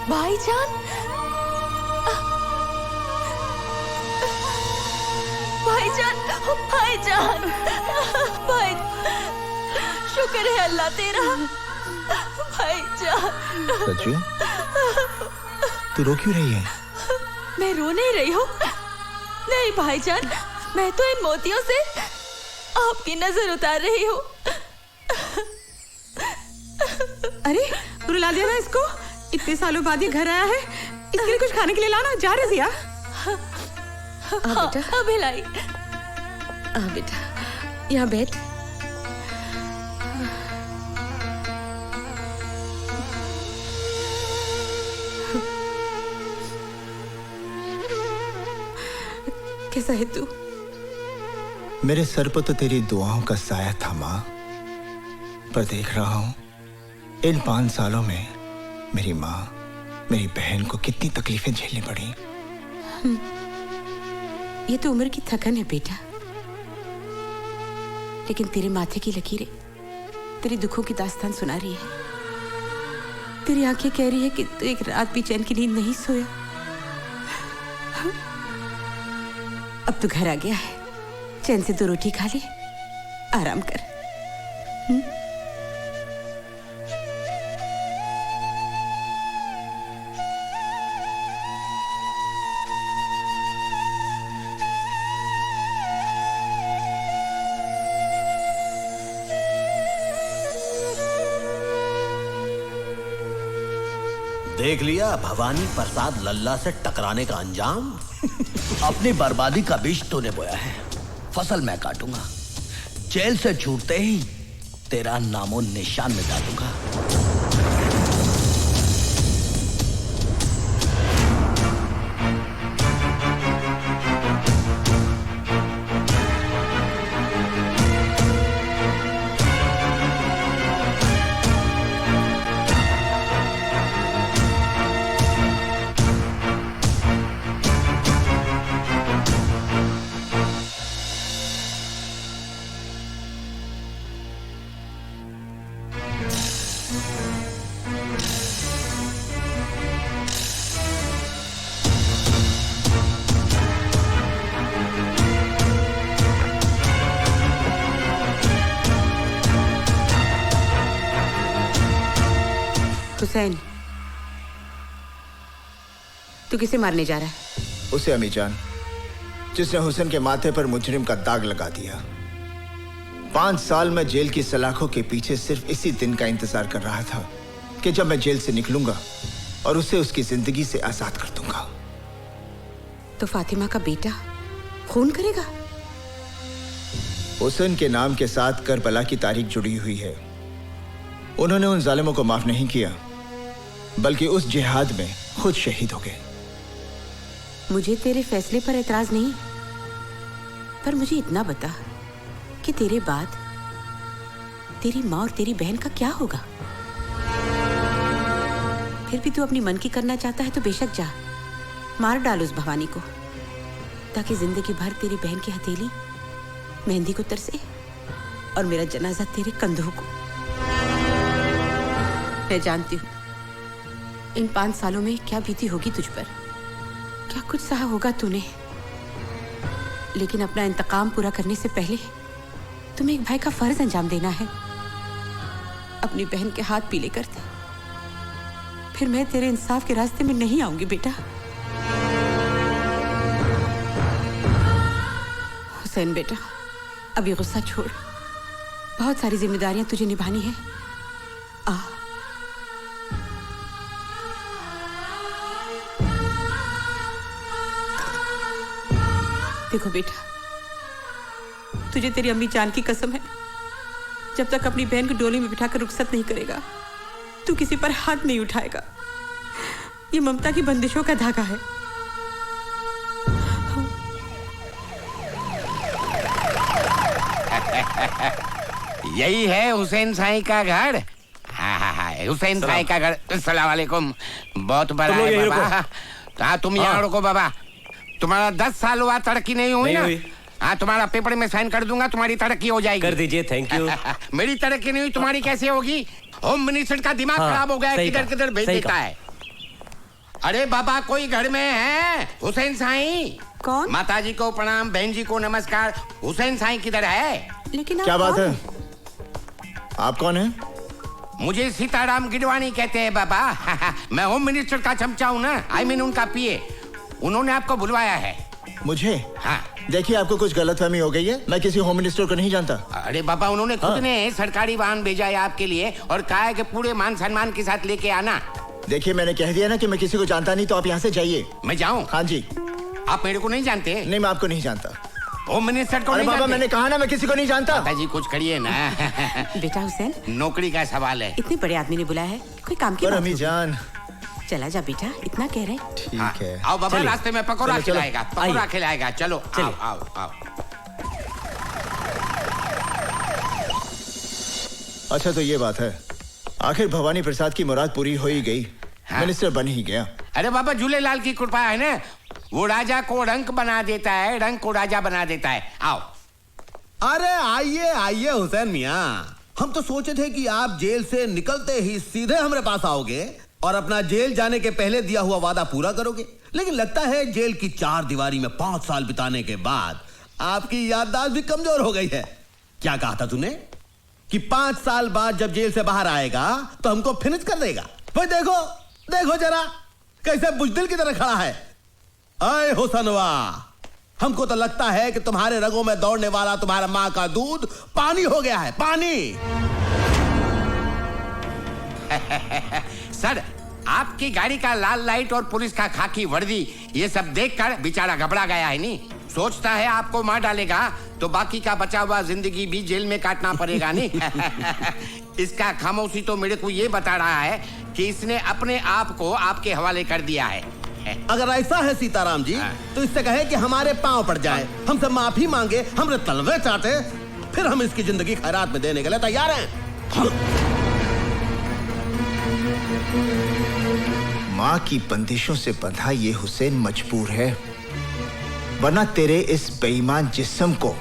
भाईजान, भाईजान, भाईजान, भाई, शुक्र है अल्लाह तेरा। भाईजान। सच्चू, तू रो क्यों रही है? मैं रो नहीं रही हूँ। नहीं भाईजान, मैं तो इन मोतियों से आपकी नजर उतार रही हूँ। अरे रुला दिया ना इसको। इतने सालों बाद ये घर आया है, इसके लिए कुछ खाने के लिए लाना। जा रजिया। बेटा, भिलाई। बेटा, यहाँ बैठ। कैसा है तू? मेरे सर पर तो तेरी दुआओं का साया था माँ, पर देख रहा हूं इन 5 सालों में मेरी माँ, मेरी बहन को कितनी तकलीफें झेलनी पड़ी। ये तो उम्र की थकन है बेटा, लेकिन तेरे माथे की लकीरें तेरी दुखों की दास्तान सुना रही है। तेरी आंखें कह रही है कि तू एक रात भी चैन की नींद नहीं सोया। अब तू घर आ गया है, चैन से 2 रोटी खा ले, आराम कर। देख लिया भवानी प्रसाद लल्ला से टकराने का अंजाम। अपनी बर्बादी का बीज तूने बोया है, फसल मैं काटूंगा। जेल से छूटते ही तेरा नामो निशान मिटा दूंगा। हुसैन, तू किसे मारने जा रहा है? उसे अमीजान, जिसने हुसैन के माथे पर मुजरिम का दाग लगा दिया। 5 साल में जेल की सलाखों के पीछे सिर्फ इसी दिन का इंतजार कर रहा था कि जब मैं जेल से निकलूंगा और उसे उसकी जिंदगी से आजाद कर दूंगा। तो फातिमा का बेटा खून करेगा? हुसैन के नाम के साथ करबला की तारीख जुड़ी हुई है। उन्होंने उन जालिमों को माफ नहीं किया, बल्कि उस जिहाद में खुद शहीद हो गए। मुझे तेरे फैसले पर एतराज नहीं, पर मुझे इतना बता कि तेरे बाद तेरी माँ और तेरी बहन का क्या होगा? फिर भी तू अपनी मन की करना चाहता है तो बेशक जा, मार डाल उस भवानी को, ताकि जिंदगी भर तेरी बहन की हथेली मेहंदी को तरसे और मेरा जनाजा तेरे कंधों को। मैं जानती हूँ इन 5 सालों में क्या बीती होगी तुझ पर, क्या कुछ सहा होगा तूने, लेकिन अपना इंतकाम पूरा करने से पहले तुम्हें एक भाई का फर्ज अंजाम देना है। अपनी बहन के हाथ पीले कर दे, फिर मैं तेरे इंसाफ के रास्ते में नहीं आऊंगी बेटा। हुसैन बेटा, अभी गुस्सा छोड़, बहुत सारी जिम्मेदारियां तुझे निभानी है। आ देखो बेटा, तुझे तेरी अम्मी जान की कसम है, जब तक अपनी बहन को डोली में बिठाकर रुखसत नहीं करेगा तू किसी पर हाथ नहीं उठाएगा। ये ममता की बंदिशों का धागा है। यही है हुसैन साई का घर। हाँ, हुसैन साई का घर। अस्सलाम वालेकुम। बहुत बड़ा है बाबा। तुम यहाँ रुको बाबा। तुम्हारा 10 साल हुआ तरक्की नहीं हुई ना? हाँ, तुम्हारा पेपर में साइन कर दूंगा, तुम्हारी तरक्की हो जाएगी। कर दीजिए, थैंक यू। मेरी तरक्की नहीं हुई, तुम्हारी कैसे होगी? होम मिनिस्टर का दिमाग हाँ, खराब हो गया है, सही किधर कहा, किधर भेज सही देता कहा। है। अरे बाबा, कोई घर में है? हुसैन साईं। कौन? माताजी को प्रणाम, बहन जी को नमस्कार। हुसैन साईं किधर है? लेकिन क्या बात है? आप कौन है? मुझे सीताराम गिडवाणी कहते हैं बाबा। मैं होम मिनिस्टर का चमचा हूँ ना, आई मीन उनका पीए। उन्होंने आपको बुलवाया है। मुझे? हाँ। देखिए, आपको कुछ गलतफहमी हो गई है। मैं किसी होम मिनिस्टर को नहीं जानता। अरे बाबा, उन्होंने खुद ने सरकारी वाहन भेजा है आपके लिए और कहा है कि पूरे मान सम्मान के साथ लेके आना। देखिए, मैंने कह दिया ना कि मैं किसी को जानता नहीं, तो आप यहाँ से जाइए। मैं जाऊँ? हाँ जी। आप मेरे को नहीं जानते? नहीं, मैं आपको नहीं जानता। होम मिनिस्टर को अरे नहीं बाबा, जानते? मैंने कहा ना, मैं किसी को नहीं जानता। माताजी कुछ करिए ना। बेटा हुसैन, नौकरी का सवाल है। इतने बड़े आदमी ने बुलाया है, कोई काम की पर बात अम्मी होगी। जान। चला जा बेटा, इतना कह रहे। ठीक है। आओ बाबा, चलिए। रास्ते में पकौड़ा चलो, चलो। खिलाएगा, पकौड़ा आइए। खिलाएगा। चलो आओ आओ आओ। अच्छा, तो ये बात है, आखिर भवानी प्रसाद की मुराद पूरी हो ही गई। मिनिस्टर बन ही गया। अरे बाबा, झूलेलाल की कृपा है ना, वो राजा को रंक बना देता है, रंक को राजा बना देता है। आओ। अरे आइए आइए हुसैन मियाँ, हम तो सोचे थे कि आप जेल से निकलते ही सीधे हमारे पास आओगे और अपना जेल जाने के पहले दिया हुआ वादा पूरा करोगे, लेकिन लगता है जेल की 4 दीवारी में 5 साल बिताने के बाद आपकी याददाश्त भी कमजोर हो गई है। क्या कहा था तूने कि 5 साल बाद जब जेल से बाहर आएगा तो हमको फिनिश कर देगा? भाई देखो देखो जरा, कैसे बुजदिल की तरह खड़ा है। अय हुसनवा, हमको तो लगता है कि तुम्हारे रगों में दौड़ने वाला तुम्हारा माँ का दूध पानी हो गया है, पानी। सर, आपकी गाड़ी का लाल लाइट और पुलिस का खाकी वर्दी, ये सब देखकर बेचारा घबरा गया है। नहीं सोचता है आपको मार डालेगा तो बाकी का बचा हुआ जिंदगी भी जेल में काटना पड़ेगा। नहीं इसका खामोशी तो मेरे को ये बता रहा है कि इसने अपने आप को आपके हवाले कर दिया है। अगर ऐसा है सीताराम जी, तो इससे कहे कि हमारे पांव पड़ जाए, हमसे माफी मांगे, हमरे तलवे चाटे, फिर हम इसकी जिंदगी खैरात में देने के लिए तैयार हैं। माँ की बंदिशों से बंधा ये हुसैन मजबूर है, वरना तेरे इस बेईमान जिस्म को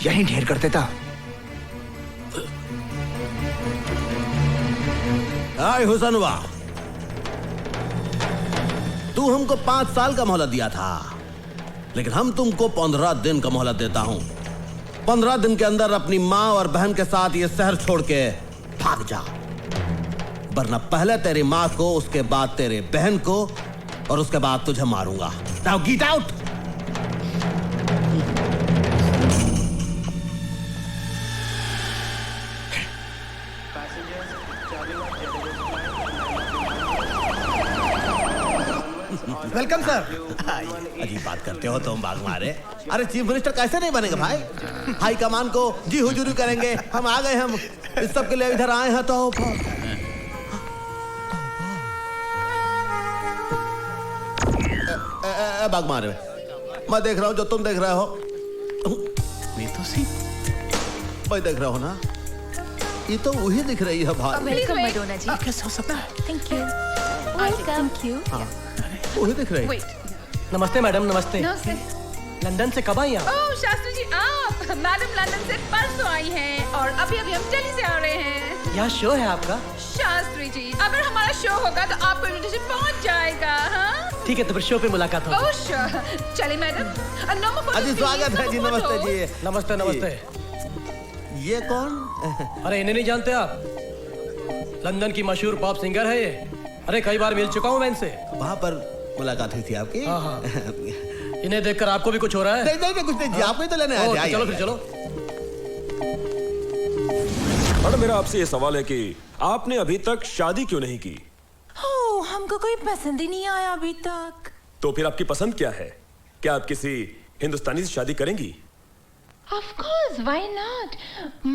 यहीं ढेर कर देता। आए हुसनवा, तू हमको 5 साल का मोहलत दिया था, लेकिन हम तुमको 15 दिन का मोहलत देता हूं। 15 दिन के अंदर अपनी माँ और बहन के साथ ये शहर छोड़ के भाग जा, वरना पहले तेरी माँ को, उसके बाद तेरे बहन को और उसके बाद तुझे मारूंगा। Now get out. Welcome sir. अजीब बात करते हो तुम, बाग मारे। अरे चीफ मिनिस्टर कैसे नहीं बनेगा भाई? हाई कमान को जी हुजूरी करेंगे। हम आ गए, हम इस सब के लिए इधर आए हैं। तो बाग मारे, मैं देख रहा हूँ जो तुम देख रहे हो। मैं देख रहा हूँ ना, ये तो वही दिख रही है भाई। वेलकम मडोना जी। कैसे हो सकता है? Thank you. Thank you. वही दिख रही। नमस्ते मैडम, नमस्ते। नमस्ते। लंदन से कब आई आप? ओह शास्त्री जी, आप? मैडम लंदन से परसों आई हैं और अभी अभी हम दिल्ली से आ रहे हैं। यहाँ शो है आपका? शास्त्री जी, अगर हमारा शो होगा तो आपको इन्विटेशन पहुंच जाएगा। हाँ ठीक है, तो फिर शो पे मुलाकात होगी। Oh sure. चलिए मैडम। अजी स्वागत है जी। नमस्ते जी। नमस्ते नमस्ते। ये कौन? अरे इन्हें नहीं जानते आप? लंदन की मशहूर पॉप सिंगर है ये। अरे कई बार मिल चुका हूँ मैं इनसे। वहाँ पर मुलाकात हुई थी आपकी? हाँ हाँ। इन्हें देखकर आपको भी कुछ हो रहा है? नहीं कुछ नहीं जी, आपको ही तो लेने आए थे। चलो फिर चलो। मैडम, मेरा आपसे ये सवाल है कि आपने अभी तक शादी क्यों नहीं की? हमको कोई पसंद ही नहीं आया अभी तक। तो फिर आपकी पसंद क्या है? क्या आप किसी हिंदुस्तानी से शादी करेंगी? Of course, why not?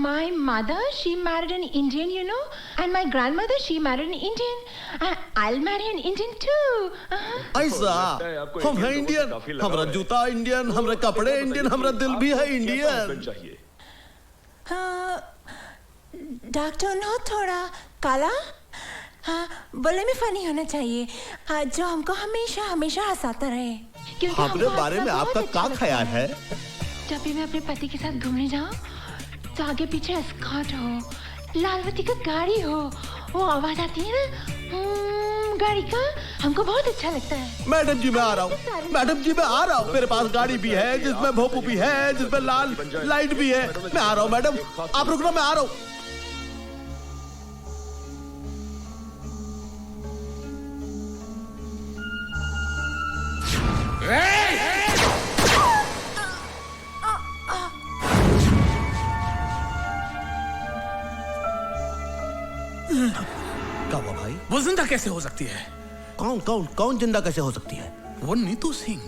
My mother, she married an Indian, you know, and my grandmother, she married an Indian. I'll marry an Indian too. ऐसा? हम हैं इंडियन, हमारा जूता इंडियन, हमारे कपड़े इंडियन, हमारा दिल भी है इंडियन। डॉक्टर नो थोड़ा काला, हाँ, बोले में फनी होना चाहिए, हाँ, जो हमको हमेशा हमेशा हंसाता रहे। अपने बारे में आपका क्या ख्याल है? जब भी मैं अपने पति के साथ घूमने जाऊं तो आगे पीछे एस्कॉर्ट हो, लाल बत्ती का गाड़ी हो, वो आवाज आती है ना गाड़ी का, हमको बहुत अच्छा लगता है। मैडम जी मैं आ रहा हूँ, मैडम जी मैं आ रहा हूँ। मेरे पास गाड़ी भी है जिसमें भोपू भी है, जिसमें लाल लाइट भी है। मैं आ रहा हूँ मैडम, आप रुकना, मैं आ रहा हूँ। क्या हुआ भाई? वो जिंदा कैसे हो सकती है? कौन कौन कौन जिंदा कैसे हो सकती है? वो नीतू सिंह,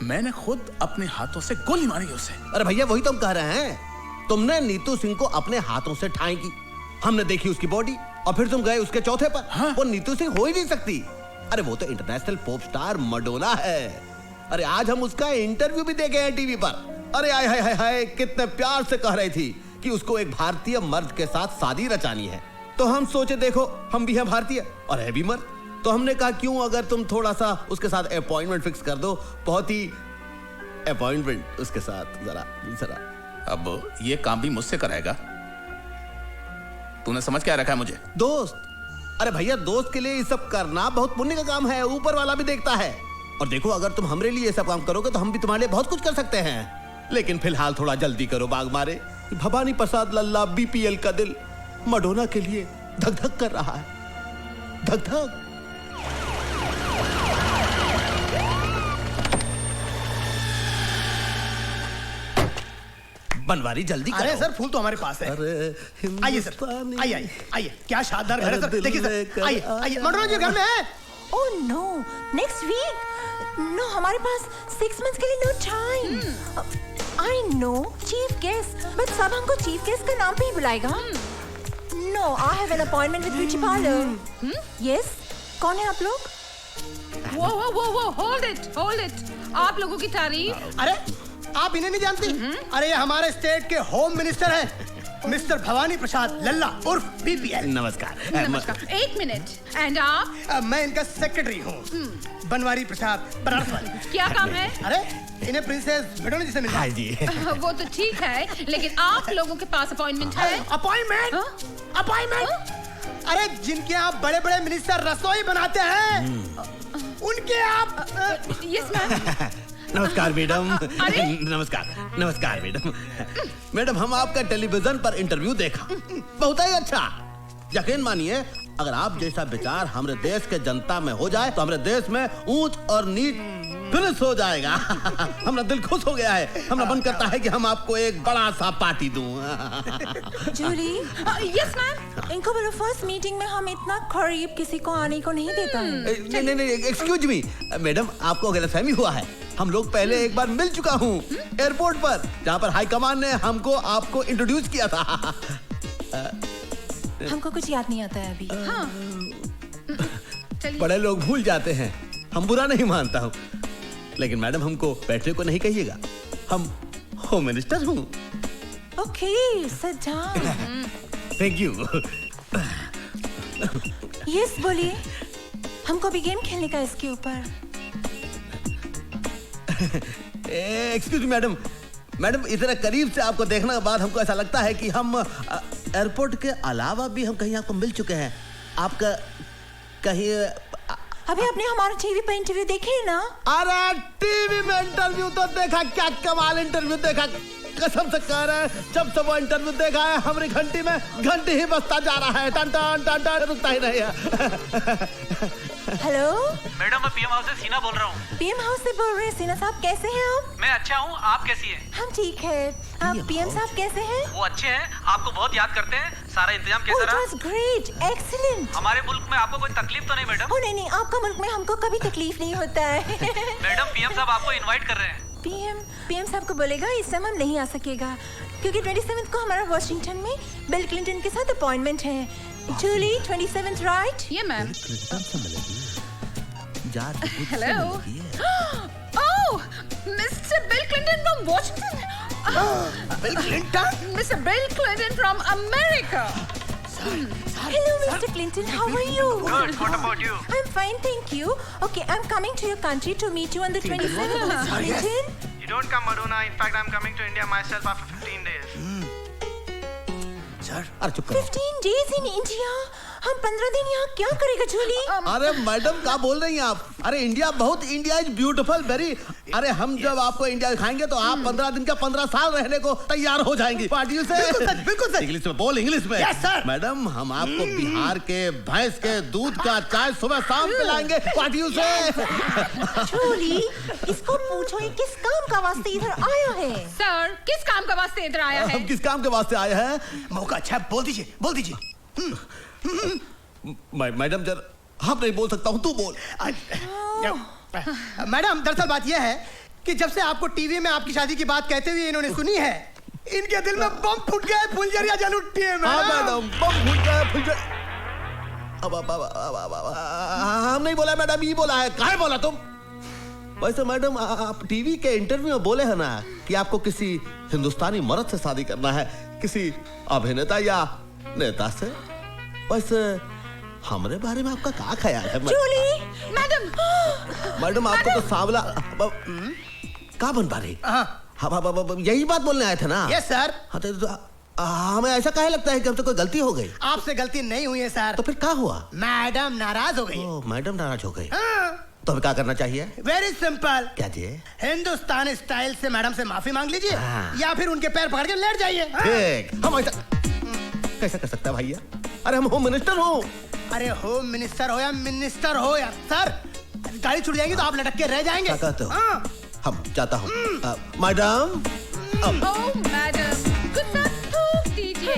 मैंने खुद अपने हाथों से गोली मारी उसे। अरे भैया वही तुम कह रहे हैं, तुमने नीतू सिंह को अपने हाथों से ठाई की, हमने देखी उसकी बॉडी, और फिर तुम गए उसके चौथे पर। हाँ? वो नीतू सिंह हो ही नहीं सकती। अरे वो तो इंटरनेशनल पॉप स्टार मडोना है। अरे आज हम उसका इंटरव्यू भी देखे हैं टीवी पर। अरे हाय हाय हाय, कितने प्यार से कह रही थी कि उसको एक भारतीय मर्द के साथ शादी रचानी है। तो हम सोचे देखो हम भी हैं भारतीय और है भी मर्द, तो हमने कहा क्यों अगर तुम थोड़ा सा उसके साथ अपॉइंटमेंट फिक्स कर दो, बहुत ही अपॉइंटमेंट उसके साथ जरा जरा। अब ये काम भी मुझसे कराएगा? तूने समझ क्या रखा है मुझे? दोस्त। अरे भैया दोस्त के लिए ये सब करना बहुत पुण्य का काम है, ऊपर वाला भी देखता है। और देखो अगर तुम हमरे लिए ये सब काम करोगे तो हम भी तुम्हारे लिए बहुत कुछ कर सकते हैं, लेकिन फिलहाल थोड़ा जल्दी करो बाग मारे। भवानी प्रसाद लल्ला बीपीएल का दिल मडोना के लिए धक धक कर रहा है, धक धक। बनवारी जल्दी करो। अरे सर फूल तो हमारे पास है। आइए सर, आइए आइए आइए, क्या शानदार घर है सर। देखिए सर, आइए आइए, मडोना जी घर में है। Oh no, next week. No, हमारे पास 6 months के लिए no time. I know chief guest, but सब हमको चीफ गेस्ट का नाम पे ही बुलाएगा। No, I have an appointment with beauty parlour. Yes, कौन है आप लोग? वो होल्ड इट। आप लोगों की तारीफ। अरे आप इन्हें नहीं जानती? अरे ये हमारे स्टेट के होम मिनिस्टर हैं, मिस्टर भवानी प्रसाद लल्ला उर्फ बीपीएल। नमस्कार। नमस्कार। 1 मिनट। एंड आप? मैं इनका सेक्रेटरी हूँ, बनवारी प्रसाद बनारस। क्या काम है? अरे इन्हें प्रिंसेस मडोना जी से मिलना। हाँ जी। वो तो ठीक है, लेकिन आप लोगों के पास अपॉइंटमेंट है? अपॉइंटमेंट? अरे जिनके आप बड़े बड़े मिनिस्टर रसोई बनाते हैं, उनके आप। Yes ma'am. नमस्कार मैडम। नमस्कार नमस्कार मैडम। मैडम हम आपका टेलीविजन पर इंटरव्यू देखा, बहुत ही अच्छा। यकीन मानिए अगर आप जैसा विचार हमारे देश के जनता में हो जाए तो हमारे देश में ऊंच और नीच फिनिश हो जाएगा। हमारा दिल खुश हो गया है, हमारा मन करता है कि हम आपको एक बड़ा सा पार्टी दूं। जूली। Yes ma'am. इनको बोलो फर्स्ट मीटिंग में हम इतना करीब किसी को आने को नहीं देता है। नहीं एक्सक्यूज मी मैडम, आपको गलतफहमी हुआ है। हम लोग पहले एक बार मिल चुका हूँ एयरपोर्ट पर, जहाँ पर हाईकमान ने हमको आपको इंट्रोड्यूस किया था। हमको कुछ याद नहीं आता है अभी। हाँ। बड़े लोग भूल जाते हैं, हम बुरा नहीं मानता हूँ, लेकिन मैडम हमको बैठने को नहीं कहिएगा, हम होम मिनिस्टर हूँ। Okay, sit down. Thank you. Yes बोलिए, हमको भी गेम खेलने का इसके ऊपर। एक्सक्यूज मैडम, मैडम इतना करीब से आपको देखने के बाद हमको ऐसा लगता है कि हम एयरपोर्ट के अलावा भी हम कहीं आपको मिल चुके हैं। आपका कहीं अभी आपने हमारा टीवी पे इंटरव्यू देखे ना? अरे टीवी में इंटरव्यू तो देखा, क्या कमाल इंटरव्यू देखा, कसम से कह रहे हैं। जब से वो इंटरव्यू देखा है हमारी घंटी में घंटी ही बजता जा रहा है, टन टन टन टन, रुकता ही नहीं है। हेलो मैडम, मैं पीएम हाउस से सीना बोल रहा हूँ। पीएम हाउस से बोल रहे हैं? सीना साहब कैसे हैं आप? मैं अच्छा हूँ, आप कैसी हैं? हम ठीक है। आप पीएम साहब कैसे हैं? वो अच्छे हैं, आपको बहुत याद करते हैं। सारा इंतजाम कैसा रहा? It was great, excellent। हमारे मुल्क में आपको कोई तकलीफ तो नहीं मैडम? नहीं, आपका मुल्क में हमको कभी तकलीफ नहीं होता है। मैडम पीएम साहब आपको इनवाइट कर रहे हैं। पीएम साहब को बोलेगा इस समय हम नहीं आ सकेगा, क्योंकि 27 को हमारा वॉशिंगटन में बिल क्लिंटन के साथ अपॉइंटमेंट है। जूली 27 राइट? ये ma'am. Hello. Oh, mister bill Clinton from Washington. Bill Clinton? Mister bill Clinton from America. Hello, Mr. Clinton. How are you? Good. What about you? I'm fine, thank you. Okay, I'm coming to your country to meet you on the 27th, Mr. Clinton. You don't come, Madonna. In fact, I'm coming to India myself after 15 days. Sir, अरे चुप करो। 15 days in India? हम 15 दिन यहाँ क्या करेगा जूली? अरे madam क्या बोल रही हैं आप? अरे इंडिया बहुत, इंडिया इज ब्यूटीफुल वेरी। अरे हम जब आपको इंडिया दिखाएंगे तो आप 15 दिन का 15 साल रहने को तैयार हो जाएंगी। पार्टियों से बिल्कुल सर। इंग्लिश में बोल, इंग्लिश में। Yes sir. मैडम हम आपको बिहार के भैंस के दूध का चाय सुबह शाम पिलाएंगे पार्टियों से। जूली, इसको पूछो ये किस काम का वास्ते इधर आया है? सर, किस काम का वास्ते इधर आया है? हम किस काम के वास्ते आए हैं? मौका अच्छा है, बोल दीजिए, बोल दीजिए। मैडम जर हम नहीं बोल सकता हूँ, तू बोल। मैडम दरअसल बात यह है कि जब से आपको टीवी में आपकी शादी की बात कहते हुए इन्होंने सुनी है, इनके दिल में बम फूट गया है, फुलझड़ियां जल उठती है। मैडम बम फूट गया है, फुलझड़ी। हम नहीं बोला मैडम, ये बोला है। काहे बोला तुम? वैसे मैडम आप टीवी के इंटरव्यू में बोले हैं ना कि आपको किसी हिंदुस्तानी मर्द से शादी करना है, किसी अभिनेता या नेता से। वैसे हमारे बारे में आपका क्या ख्याल है? जूली, मैडम आपको तो सांवला का बन पा रही? हाँ, यही बात बोलने आए थे ना? Yes sir. हाँ तो हमें ऐसा काहे लगता है कि हमसे कोई गलती हो गई? आपसे गलती नहीं हुई है सर। तो फिर क्या हुआ? मैडम नाराज हो गई। मैडम नाराज हो गई। तो हमें क्या करना चाहिए? Very simple. क्या जी? हिंदुस्तानी स्टाइल से मैडम से माफी मांग लीजिए या फिर उनके पैर पकड़ के लेट जाइए। ठीक। हम ऐसा कैसा कर सकता है भैया? अरे हम होम मिनिस्टर हो। अरे होम मिनिस्टर हो या मिनिस्टर हो यार सर, गाड़ी छूट जाएगी तो आप लटक के रह जाएंगे। क्या कहते हो? हम जाता हूँ। मैडम ओह मैडम, कुछ ना थूक दीजिए।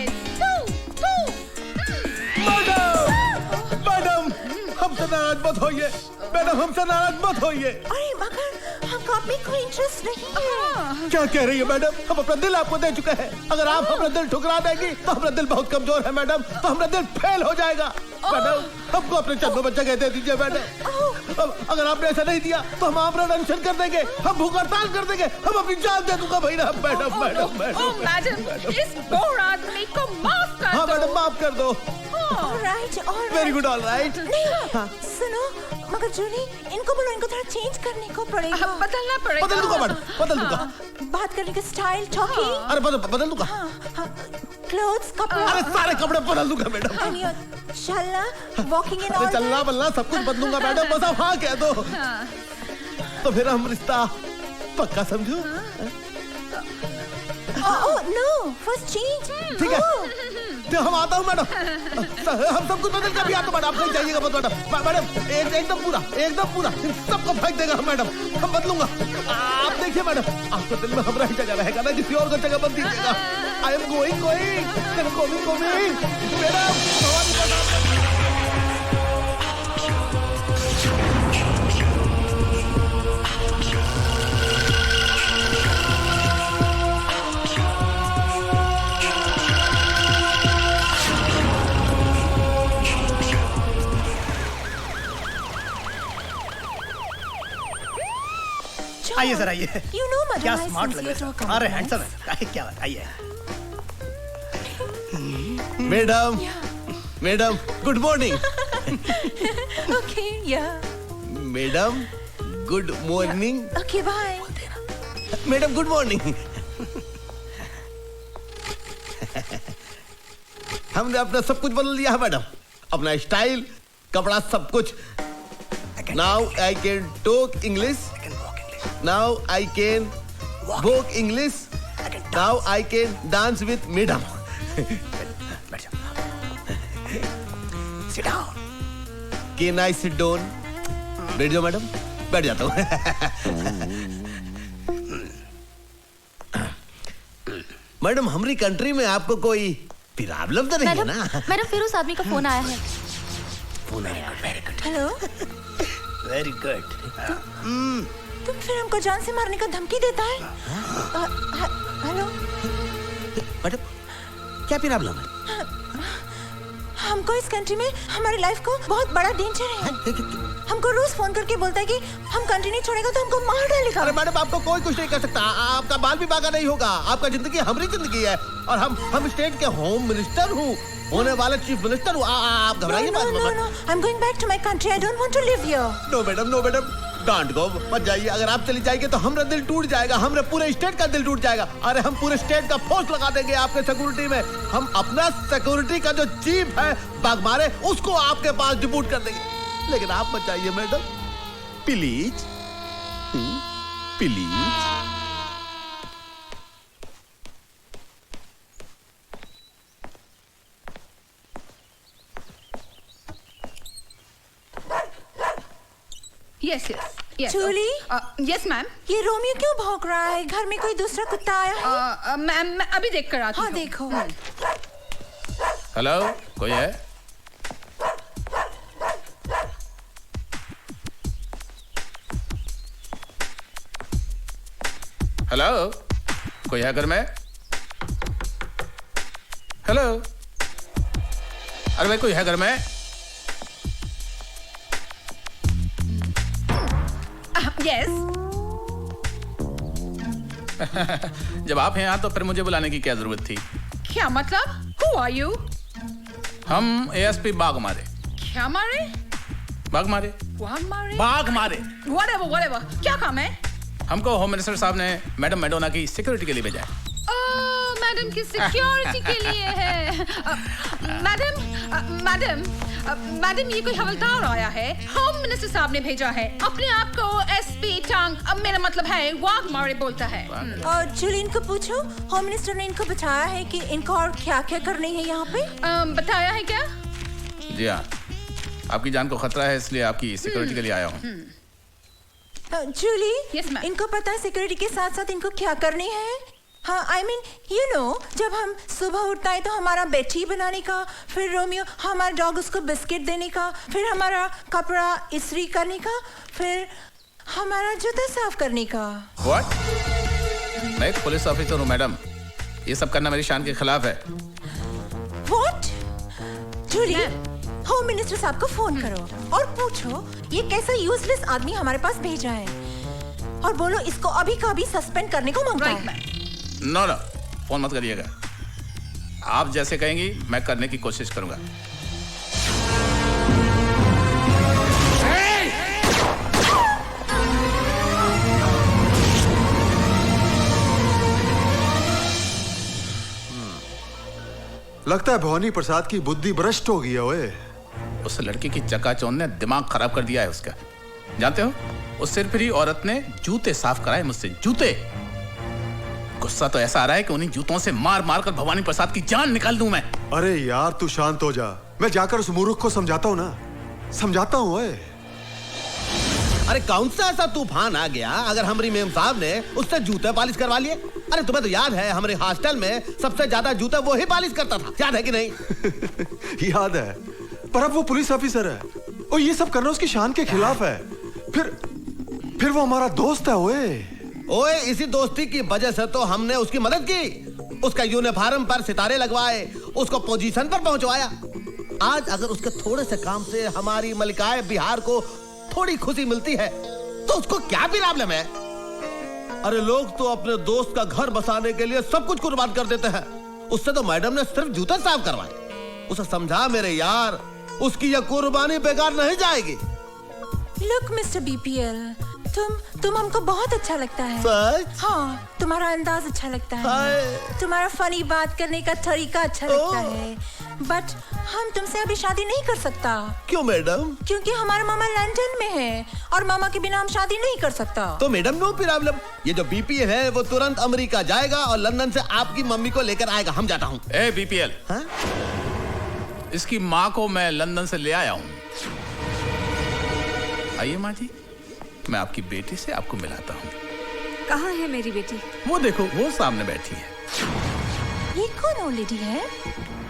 मैडम हमसे नाराज मत होइए। मैडम हमसे नाराज मत होइए। अरे मगर हमको आप में कोई इंटरेस्ट नहीं है। क्या कह रही है मैडम? हम अपना दिल आपको दे चुके हैं। अगर आप अपना दिल ठुकरा देंगी तो हमारा दिल बहुत कमजोर है मैडम, तो हमारा दिल फेल हो जाएगा। मैडम हमको अपने चंदों में जगह दे दीजिए मैडम। अगर आपने ऐसा नहीं दिया तो हम आपका अनशन कर देंगे, हम भूख हड़ताल कर देंगे, हम अपनी जान दे दूंगा भाई। मैडम मैडम मैडम इस बोर आदमी को माफ कर दो। हाँ मैडम माफ कर दो। Alright alright. Very good alright. नहीं सुनो, मगर जूली इनको बोलो, इनको थोड़ा चेंज करने को पड़ेगा। बदलना पड़ेगा। बदल दूंगा मैडम, बदल दूंगा। बात करने का स्टाइल, टॉकिंग। अरे बदल दूंगा। क्लोथ्स, कपड़ा। अरे सारे कपड़े बदल दूंगा मैडम। चलना, वॉकिंग एंड अरे ऑल। चलना बल्ला सब कुछ बदलूंगा मैडम, बस आप हाँ कह दो। तो फिर हम रिश्ता पक्का समझो। Oh no, first change. ठीक है, तो हम आता हूँ मैडम। हम सब कुछ बदल के भी आता मैडम, आप कहीं जाइएगा मत मैडम। मैडम एकदम पूरा सबको फेंक देगा हम मैडम, हम बदलूंगा। आप देखिए मैडम, आपके दिल में हमारा ही जगह रहेगा ना, किसी और को जगह मत दीजिएगा। I am going madam. आइए सर, आइए। You know, madam, क्या I स्मार्ट लग sincerely रहे हैं। अरे हैंडसम है, क्या बात। आइए मैडम गुड मॉर्निंग। ओके या। Madam good morning. Okay bye. Madam good morning. हमने अपना सब कुछ बदल दिया है मैडम, अपना स्टाइल, कपड़ा, सब कुछ। Now I can talk English, now I can walk English, now I can dance with madam. Sit down. Can I sit down? बैठ जाओ मैडम। बैठ जाता हूँ। मैडम हमारी कंट्री में आपको कोई प्रॉब्लम तो नहीं है ना? मैडम फिर उस आदमी का फोन आया है। फोन आया, very good. Hello, very good. तुम फिर हमको जान से मारने का धमकी देता है? हेलो मैडम क्या प्रॉब्लम है? हमको इस कंट्री में हमारी लाइफ को बहुत बड़ा डेंजर है। हमको रोज फोन करके बोलता है कि हम कंट्री नहीं छोड़ेगा तो हमको मार डालेगा। अरे मैडम आपको कोई कुछ नहीं कर सकता, आपका बाल भी बागा नहीं होगा। आपका जिंदगी हमारी जिंदगी है और हम स्टेट के होम मिनिस्टर हूँ, होने वाले चीफ मिनिस्टर हूँ। आप घबराइए मत। No, I'm going back to my country. I don't want to live here. No madam, no madam, don't go मत जाइए। अगर आप चली जाएंगे तो हमारा दिल टूट जाएगा, हमारे पूरे स्टेट का दिल टूट जाएगा। अरे हम पूरे स्टेट का फोर्स लगा देंगे आपके सिक्योरिटी में। हम अपना सिक्योरिटी का जो चीफ है बागमारे, उसको आपके पास डिप्यूट कर देंगे। लेकिन आप मत जाइए madam, please please. Yes yes Julie, yes ma'am. ये रोमियो क्यों भौंक रहा है? घर में कोई दूसरा कुत्ता आया है? मैम मैं अभी देख कर आती हूँ। हाँ देखो। हेलो, कोई है? हेलो, कोई है घर में? हेलो, अरे भाई कोई है घर में? यस। जब आप हैं यहाँ तो फिर मुझे बुलाने की क्या जरूरत थी? क्या मतलब? Who are you? हम एएसपी बाग मारे। क्या मारे? बाग मारे। बाग मारे? बाग मारे। Whatever, whatever. क्या काम है? हमको होम मिनिस्टर साहब ने मैडम मैडोना की सिक्योरिटी के लिए भेजा है। मैडम की सिक्योरिटी के लिए है। मैडम ये कोई हवलदार आया है, होम मिनिस्टर साहब ने भेजा है। अपने आप को एसपी टांग, मेरा मतलब है वाग मारे बोलता है। और जूली इनको पूछो, होम मिनिस्टर ने इनको बताया है कि इनको और क्या क्या करनी है यहाँ पे? बताया है क्या? जी हाँ, आपकी जान को खतरा है इसलिए आपकी सिक्योरिटी के लिए आया हूँ। जूली, इनको पता है सिक्योरिटी के साथ साथ इनको क्या करनी है? हाँ, I mean, you know, जब हम सुबह उठता है तो हमारा बेड टी बनाने का, फिर रोमियो हमारा डॉग उसको बिस्किट देने का, फिर हमारा कपड़ा इस्त्री करने का, फिर हमारा जूता साफ करने का। What? मैं एक पुलिस ऑफिसर हूँ मैडम, ये सब करना मेरी शान के खिलाफ है। What? जूली, होम मिनिस्टर साहब को फोन करो और पूछो ये कैसा यूजलेस आदमी हमारे पास भेजा है, और बोलो इसको अभी का अभी सस्पेंड करने को मांगता है। नो नो, फोन मत करिएगा। आप जैसे कहेंगी मैं करने की कोशिश करूंगा। लगता है भवानी प्रसाद की बुद्धि भ्रष्ट हो गई है। ओए, उस लड़की की चकाचौंध ने दिमाग खराब कर दिया है उसका। जानते हो, उस सिरफिरी औरत ने जूते साफ कराए मुझसे, जूते। गुस्सा तो ऐसा आ रहा है कि उन्हीं जूतों से मार मार कर भवानी प्रसाद की जान निकाल दूं मैं। अरे यार तू शांत हो जा, मैं जाकर उस मूर्ख को समझाता हूँ ना, समझाता हूँ। ओए, अरे कौन सा ऐसा तूफान आ गया अगर हमारी मेम साहब ने उससे जूते पालिश करवा लिए? अरे तुम्हें तो याद है हमारे हॉस्टल में सबसे ज्यादा जूते वो ही पालिश करता था, याद है कि नहीं? याद है, पर अब वो पुलिस ऑफिसर है और ये सब करना उसकी शान के खिलाफ है। फिर वो हमारा दोस्त है। ओए, इसी दोस्ती की वजह से तो हमने उसकी मदद की, उसका यूनिफॉर्म पर सितारे लगवाए, उसको पोजीशन पर पहुंचवाया। आज अगर उसके थोड़े से काम से हमारी मलिकाए बिहार को थोड़ी खुशी मिलती है तो उसको क्या प्रॉब्लम है? अरे लोग तो अपने दोस्त का घर बसाने के लिए सब कुछ कुर्बान कर देते हैं। उससे तो मैडम ने सिर्फ जूते साफ करवाए। उसे समझा मेरे यार, उसकी यह कुर्बानी बेकार नहीं जाएगी। लुक मिस्टर बीपीएल, तुम हमको बहुत अच्छा लगता है। सच? हाँ, तुम्हारा अंदाज अच्छा लगता है, तुम्हारा फनी बात करने का तरीका अच्छा लगता है, बट हम तुमसे अभी शादी नहीं कर सकता। क्यों मैडम? क्योंकि हमारा मामा लंदन में है और मामा के बिना हम शादी नहीं कर सकता। तो मैडम नो प्रॉब्लम, ये जो बीपीएल है वो तुरंत अमेरिका जाएगा और लंदन से आपकी मम्मी को लेकर आएगा। हम जाता हूँ। ए बीपीएल, इसकी माँ को मैं लंदन से ले आया हूँ। आइए माँ जी, मैं आपकी बेटी से आपको मिलाता हूँ। कहाँ है मेरी बेटी? वो देखो, वो सामने बैठी है। ये कौन ओल्ड लेडी है?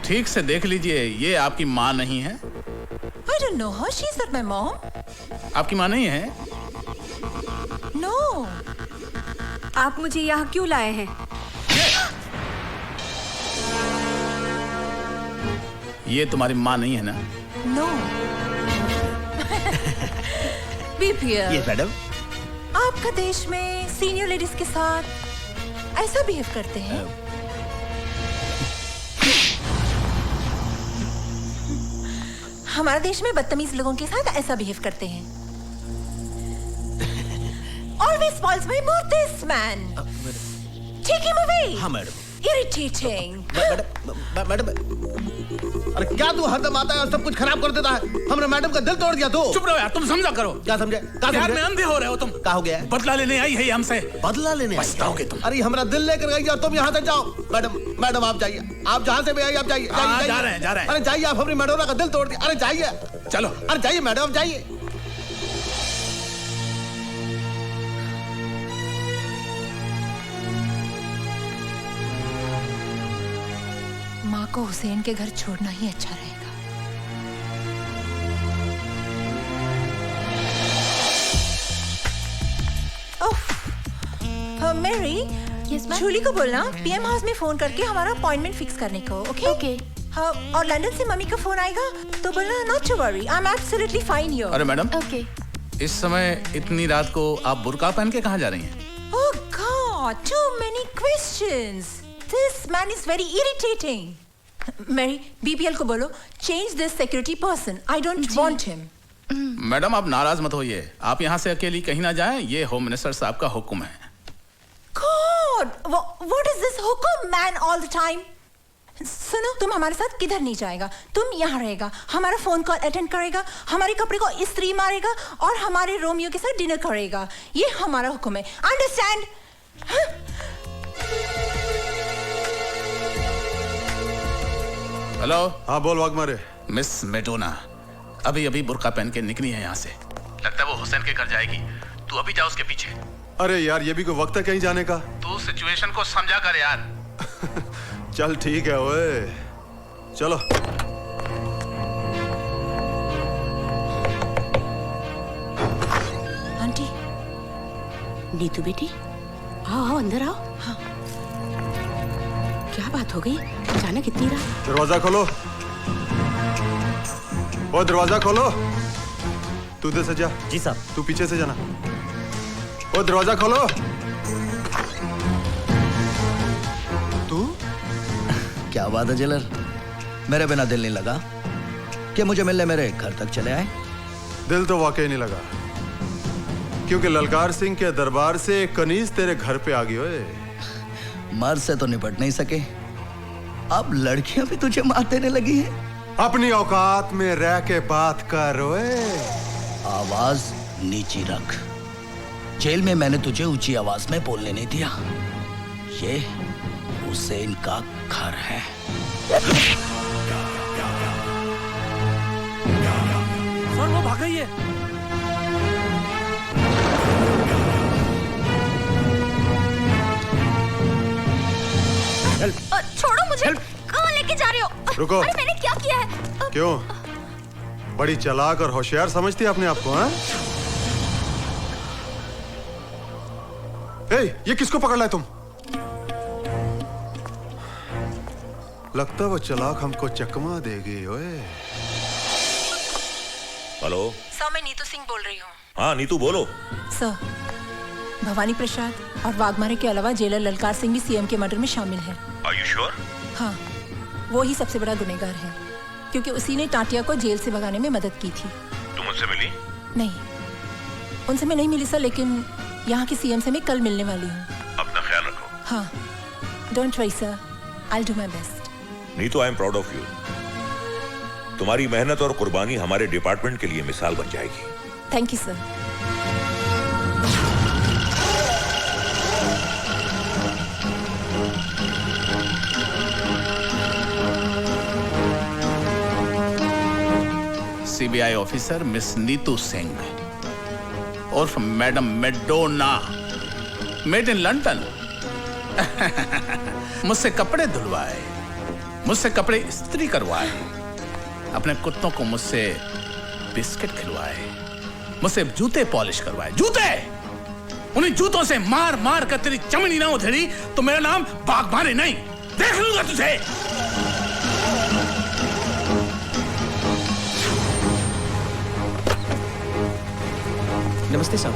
ठीक से देख लीजिए, ये आपकी माँ नहीं है। I don't know her. She's not my mom. आपकी माँ नहीं है? No. आप मुझे यहाँ क्यों लाए हैं? ये तुम्हारी माँ नहीं है ना? No. बीपीएल। ये मैडम, आपका देश में सीनियर लेडीज के साथ ऐसा बिहेव करते हैं? हमारे देश में बदतमीज लोगों के साथ ऐसा बिहेव करते हैं। wants my birth this man. Take him away. हाँ मैडम। Irritating. मैडम अरे क्या तू हरदम आता है और सब कुछ खराब कर देता है? हमने मैडम का दिल तोड़ दिया तू। चुप रहो यार, तुम समझा करो। क्या समझे? यार में अंधे हो रहे हो तुम। क्या हो गया? बदला लेने आई है हमसे। बदला लेने पछताओगे तुम। अरे हमारा दिल लेकर गई और तुम यहाँ से जाओ। मैडम आप जाइए, आप जहाँ से भी आई आप जाइए। जा रहे हैं। अरे जाइए, आप अपनी मैडोना का दिल तोड़ दिया। अरे जाइए, चलो। अरे जाइए मैडम, जाइए। माँ को हुसैन के घर छोड़ना ही अच्छा रहेगा। मैरी, जूली को बोलना पीएम हाउस में फोन करके हमारा अपॉइंटमेंट फिक्स करने को। ओके? हाँ, और लंदन से मम्मी का फोन आएगा तो बोलना not to worry, I am absolutely fine here. अरे मैडम, इस समय इतनी रात को आप बुर्का पहन के कहाँ जा रही हैं? Oh God, too many questions. This man is very irritating. Mary, BPL को बोलो change this security person, I don't want him. Madam आप नाराज मत होइए, आप यहाँ से अकेली कहीं ना जाएं, ये होम मिनिस्टर साहब का हुक्म है। God, what is this हुक्म man all the time? सुनो, तुम हमारे साथ किधर नहीं जाएगा, तुम यहाँ रहेगा, हमारा फोन कॉल अटेंड करेगा, हमारे कपड़े को इस्त्री मारेगा और हमारे रोमियो के साथ डिनर करेगा। ये हमारा हुक्म है, अंडरस्टैंड? हेलो। हाँ बोल वाघमारे। मिस मेडोना अभी अभी बुर्का पहन के निकली है यहाँ से, लगता है वो हुसैन के घर जाएगी। तू अभी जा उसके पीछे। अरे यार, ये भी कोई वक्त है कहीं जाने का? तू सिचुएशन को समझा कर यार। चल ठीक है ओए, चलो। आंटी। नीतू बेटी, आओ अंदर आओ। हाँ। क्या बात हो गई, अचानक इतनी रात? दरवाजा खोलो। ओ दरवाजा खोलो। तू इधर से जा। जी साहब। तू पीछे से जाना। ओ दरवाजा खोलो। तू क्या बात है जेलर, मेरे बिना दिल नहीं लगा कि मुझे मिलने मेरे घर तक चले आए? दिल तो वाकई नहीं लगा, क्योंकि ललकार सिंह के दरबार से कनीज तेरे घर पे आ गई। ओए मर्द से तो निपट नहीं सके, अब लड़कियां भी तुझे मार देने लगी हैं। अपनी औकात में रह के बात कर। ओए आवाज नीची रख, जेल में मैंने तुझे ऊंची आवाज में बोलने नहीं दिया। ये हुसैन का घर है। सर वो भाग रही है। छोड़ो मुझे, कहाँ लेके जा रहे हो? रुको। अरे मैंने क्या किया है? क्यों बड़ी चालाक और होशियार समझती है अपने आप को? हाँ, ये किसको पकड़ लाए तुम? लगता वो चालाक हमको चकमा देगी। ओए हेलो सर, मैं नीतू सिंह बोल रही हूँ। हाँ नीतू बोलो। सर, भवानी प्रसाद और वाघमारे के अलावा जेलर ललकार सिंह भी सीएम के मर्डर में शामिल है। Are you sure? हाँ, वो ही सबसे बड़ा गुनहगार है, क्योंकि उसी ने टाटिया को जेल से भगाने में मदद की थी। तुम उनसे मिली? नहीं, उनसे मैं नहीं मिली सर, लेकिन यहाँ की सीएम से मैं कल मिलने वाली हूँ। अपना ख्याल रखो। हाँ, don't worry sir, I'll do my best. Neetu, I am proud of you. तुम्हारी मेहनत और कुर्बानी हमारे डिपार्टमेंट के लिए मिसाल बन जाएगी। Thank you sir. CBI officer miss Neetu Singh उर्फ madam Madonna, made in London. मुझसे कपड़े धुलवाए, मुझसे कपड़े इस्त्री करवाए, अपने कुत्तों को मुझसे बिस्किट खिलवाए, मुझसे जूते पॉलिश करवाए। जूते, उन्हीं जूतों से मार मार कर तेरी चमड़ी ना उधेड़ी तो मेरा नाम वाघमारे नहीं, देख लूंगा तुझे। नमस्ते साहब।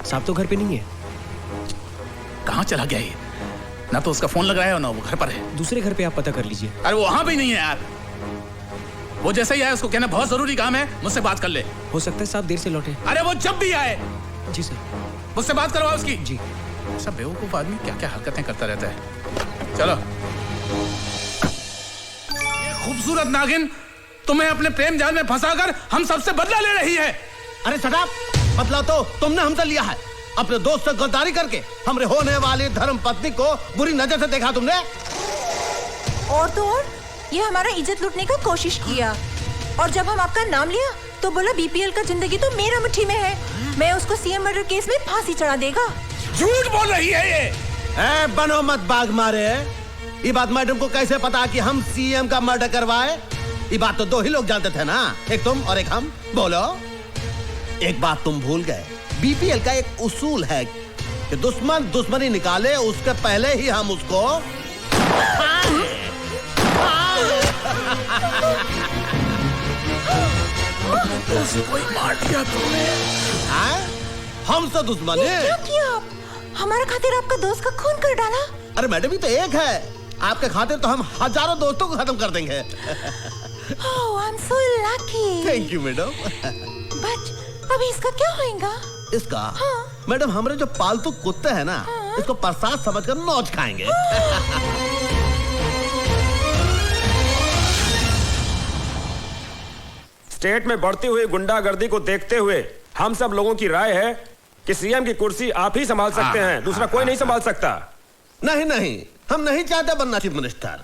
साहब तो घर पे नहीं है। कहाँ चला गया ये? ना तो उसका फोन लग रहा है और ना वो घर पर है। दूसरे घर पे आप पता कर लीजिए। अरे वो वहां भी नहीं है यार। वो जैसे ही आए उसको कहना बहुत जरूरी काम है, मुझसे बात कर ले। हो सकता है साहब देर से लौटे। अरे वो जब भी आए। जी सर। मुझसे बात करवाओ उसकी। जी। सब बेवकूफ आदमी क्या क्या हरकतें करता रहता है। चलो। ये खूबसूरत नागिन तुम्हें अपने प्रेम जाल में फंसाकर हम सबसे बदला ले रही है। अरे सदाब, बदला तो तुमने हमसे लिया है। अपने दोस्त से गद्दारी करके हमरे होने वाली धर्म पत्नी को बुरी नजर से देखा तुमने। और तो और ये हमारा इज्जत लूटने का कोशिश किया, और जब हम आपका नाम लिया तो बोला बीपीएल का जिंदगी तो मेरा मुट्ठी में है, मैं उसको सीएम मर्डर केस में फांसी चढ़ा देगा। झूठ बोल रही है ये। ए, बनो मत बाग मारे। ये बात मैडम को कैसे पता कि हम सीएम का मर्डर करवाए? ये बात तो दो ही लोग जानते थे ना, एक तुम और एक हम। बोलो। एक बात तुम भूल गए, बीपीएल का एक उसूल है कि दुश्मन दुश्मनी निकाले उसके पहले ही हम उसको कोई मार दिया तुमने। हमसे दुश्मनी? क्या किया आप? हमारे खातिर आपका दोस्त का खून कर डाला। अरे मैडम, ये तो एक है, आपके खातिर तो हम हजारों दोस्तों को खत्म कर देंगे। Oh, I'm so lucky. Thank you madam. But अभी इसका क्या होएगा? इसका? हाँ। मैडम, हमारे जो पालतू कुत्ते हैं ना, हाँ। इसको प्रसाद समझकर नोच खाएंगे। स्टेट में बढ़ती हुई गुंडागर्दी को देखते हुए हम सब लोगों की राय है कि सीएम की कुर्सी आप ही संभाल सकते हैं, दूसरा कोई नहीं संभाल सकता। नहीं नहीं, हम नहीं चाहते बनना चीफ मिनिस्टर।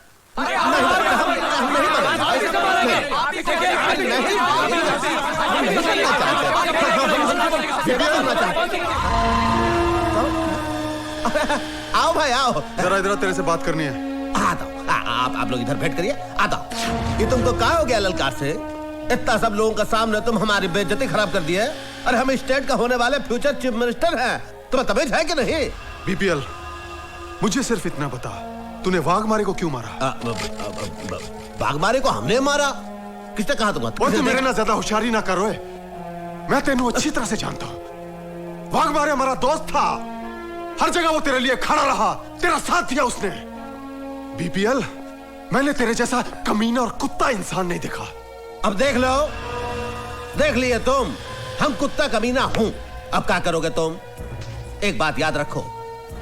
आओ भाई आओ, जरा इधर तेरे से बात करनी है। आप लोग इधर बैठ करिए। आता ये तुमको क्या हो गया ललकार से? इतना सब लोगों का सामने तुम हमारी बेइज्जती खराब कर दी है। अरे हम स्टेट का होने वाले फ्यूचर चीफ मिनिस्टर हैं, तुम्हें तमीज है कि नहीं? बीपीएल, मुझे सिर्फ इतना बता, तूने वाघमारे को क्यों मारा? वाघमारे को हमने मारा? किसने कहा तुम्हें? और तू मेरे ना ज्यादा होशियारी ना करो। मैं तेनू अच्छी तरह से जानता हूँ। वाघमारे हमारा दोस्त था, हर जगह वो तेरे लिए खड़ा रहा, तेरा साथ दिया उसने। बीपीएल, मैंने तेरे जैसा कमीना और कुत्ता इंसान नहीं देखा। अब देख लो, देख लिए तुम, हम कुत्ता कमीना हूं। अब क्या करोगे तुम? एक बात याद रखो,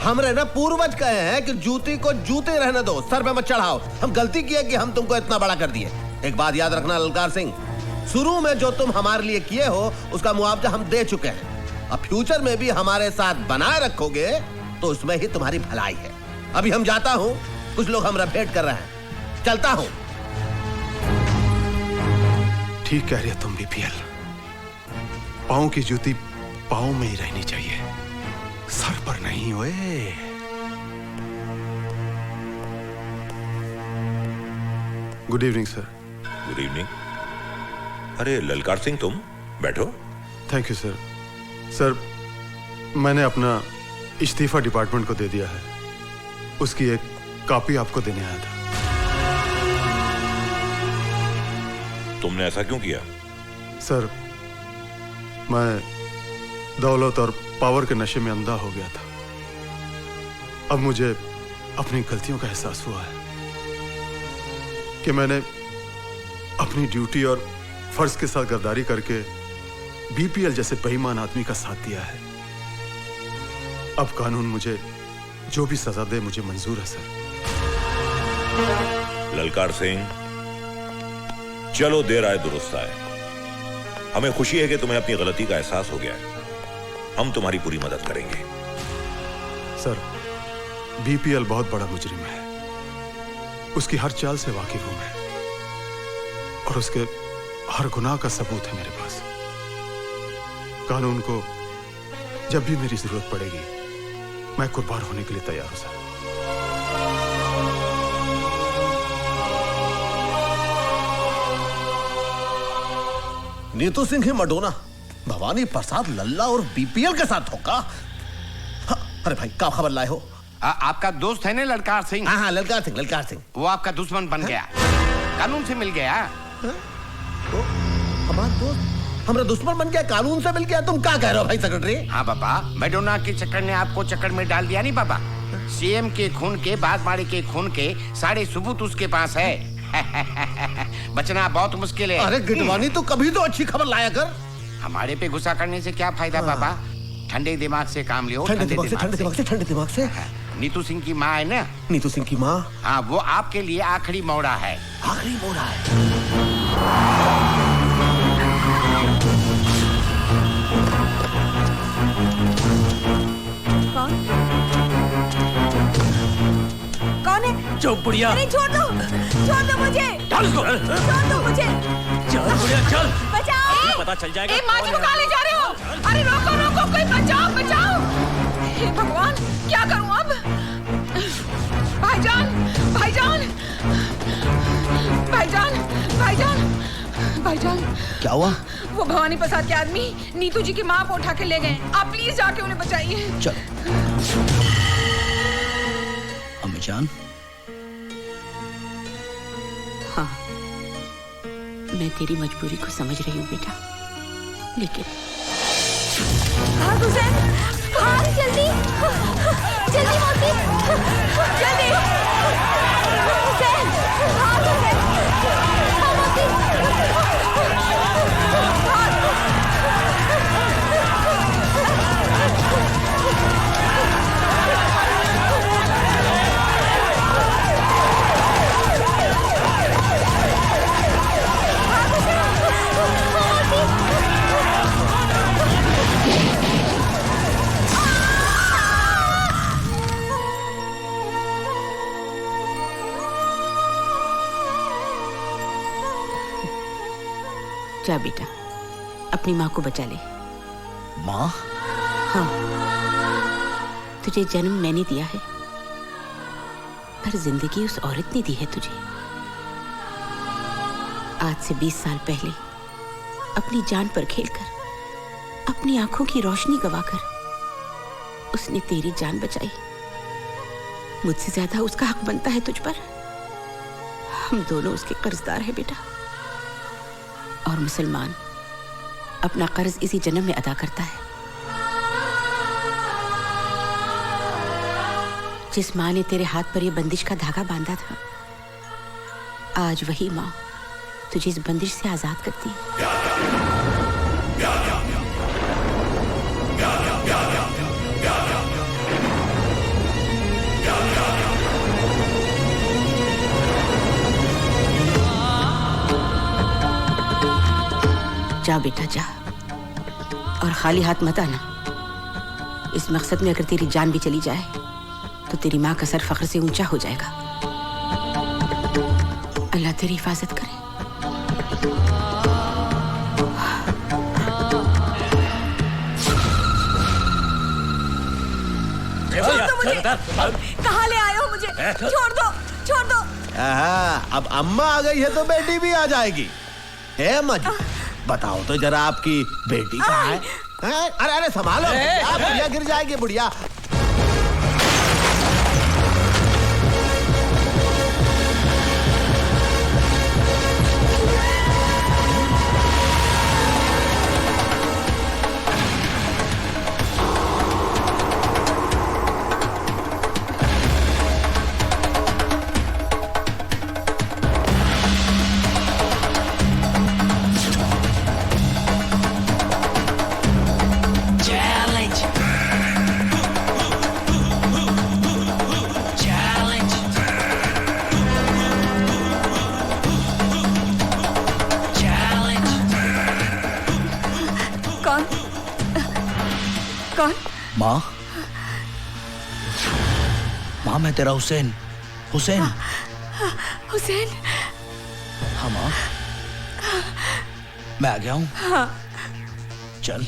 हमरे ना पूर्वज कहे हैं कि जूती को जूते रहने दो, सर पे मत चढ़ाओ। हम गलती किए कि हम तुमको इतना बड़ा कर दिए। एक बात याद रखना ललकार सिंह, शुरू में जो तुम हमारे लिए किए हो उसका मुआवजा हम दे चुके हैं। अब फ्यूचर में भी हमारे साथ बनाए रखोगे तो उसमें ही तुम्हारी भलाई है। अभी हम जाता हूं, कुछ लोग हमरा भेंट कर रहे हैं, चलता हूं। ठीक कह रही है तुम बीपीएल, पाँव की जूती पाँव में ही रहनी चाहिए, सर पर नहीं। ओए good evening sir. Good evening. अरे ललकार सिंह, तुम बैठो। Thank you sir. सर, मैंने अपना इस्तीफा डिपार्टमेंट को दे दिया है, उसकी एक कॉपी आपको देने आया था। तुमने ऐसा क्यों किया? सर, मैं दौलत और पावर के नशे में अंधा हो गया था। अब मुझे अपनी गलतियों का एहसास हुआ है कि मैंने अपनी ड्यूटी और फर्ज के साथ गद्दारी करके बीपीएल जैसे बेईमान आदमी का साथ दिया है। अब कानून मुझे जो भी सजा दे मुझे मंजूर है सर। ललकार सिंह, चलो देर आए दुरुस्त आए। हमें खुशी है कि तुम्हें अपनी गलती का एहसास हो गया है। हम तुम्हारी पूरी मदद करेंगे। सर, बीपीएल बहुत बड़ा मुजरिम है, उसकी हर चाल से वाकिफ हूं मैं, और उसके हर गुनाह का सबूत है मेरे पास। कानून को जब भी मेरी जरूरत पड़ेगी मैं कुर्बान होने के लिए तैयार हूं सर। नीतू सिंह ही मडोना भवानी प्रसाद लल्ला और बीपीएल के साथ होगा। हाँ, अरे भाई क्या खबर लाए हो? आपका दोस्त है ना ललकार सिंह? हाँ, ललकार सिंह, ललकार सिंह। वो आपका दुश्मन बन गया, कानून से मिल गया। हमारा दोस्त हमारा दुश्मन बन गया, कानून से मिल गया? तुम क्या कह रहे हो भाई सेक्रेटरी? हाँ बाबा, मैडोना के चक्कर ने आपको चक्कर में डाल दिया नहीं बाबा। सीएम के खून के, बादमाड़ी के खून के सारे सबूत उसके पास है। बचना बहुत मुश्किल है। अरे गिटवानी, तो कभी तो अच्छी खबर लाया कर। हमारे पे गुस्सा करने से क्या फायदा बाबा? ठंडे दिमाग से काम लियो। ठंडे दिमाग से। नीतू सिंह की माँ है ना? नीतू सिंह की माँ? हाँ, वो आपके लिए आखिरी मोड़ा है। आखिरी मोड़ा है। कौन है? चुप बुढ़िया। अरे छोड़ दो मुझे। चल इसको। छोड़ दो मुझे। चल बुढ़िया चल। बचाओ। पता चल जाएगा। माँ जी को कहाँ ले जा रहे हो? अरे रोको, कोई बचाओ। हे भगवान, क्या करूं अब? भाईजान। क्या हुआ? वो भवानी प्रसाद के आदमी नीतू जी की माँ को उठा के ले गए। आप प्लीज जाके उन्हें बचाइए। चल। अम्मी जान। हाँ, मैं तेरी मजबूरी को समझ रही हूँ बेटा, लेकिन भाग हुसैन, भाग जल्दी मौसी, जल्दी हुसैन, भाग हुसैन, हाँ मौसी, जा बेटा, अपनी माँ को बचा ले। माँ? हाँ, तुझे जन्म मैंने दिया है, पर जिंदगी उस औरत ने दी है तुझे। आज से 20 साल पहले अपनी जान पर खेलकर, अपनी आंखों की रोशनी गवाकर उसने तेरी जान बचाई। मुझसे ज्यादा उसका हक बनता है तुझ पर। हम दोनों उसके कर्जदार हैं बेटा। और मुसलमान अपना कर्ज इसी जन्म में अदा करता है। जिस माँ ने तेरे हाथ पर यह बंदिश का धागा बांधा था, आज वही माँ तुझे इस बंदिश से आजाद करती है। जा बेटा जा, और खाली हाथ मत आना। इस मकसद में अगर तेरी जान भी चली जाए तो तेरी माँ का सर फख्र से ऊंचा हो जाएगा। अल्लाह तेरी हिफाजत करे। कहाँ ले आए हो मुझे? छोड़ दो। अब अम्मा आ गई है तो बेटी भी आ जाएगी। अम्मा जी, बताओ तो जरा आपकी बेटी कहाँ है? अरे संभालो, बुढ़िया गिर जाएगी बुढ़िया। कौन? माँ मैं तेरा हुसैन। हुसैन? हाँ माँ, मैं आ गया हूँ। हाँ। चल।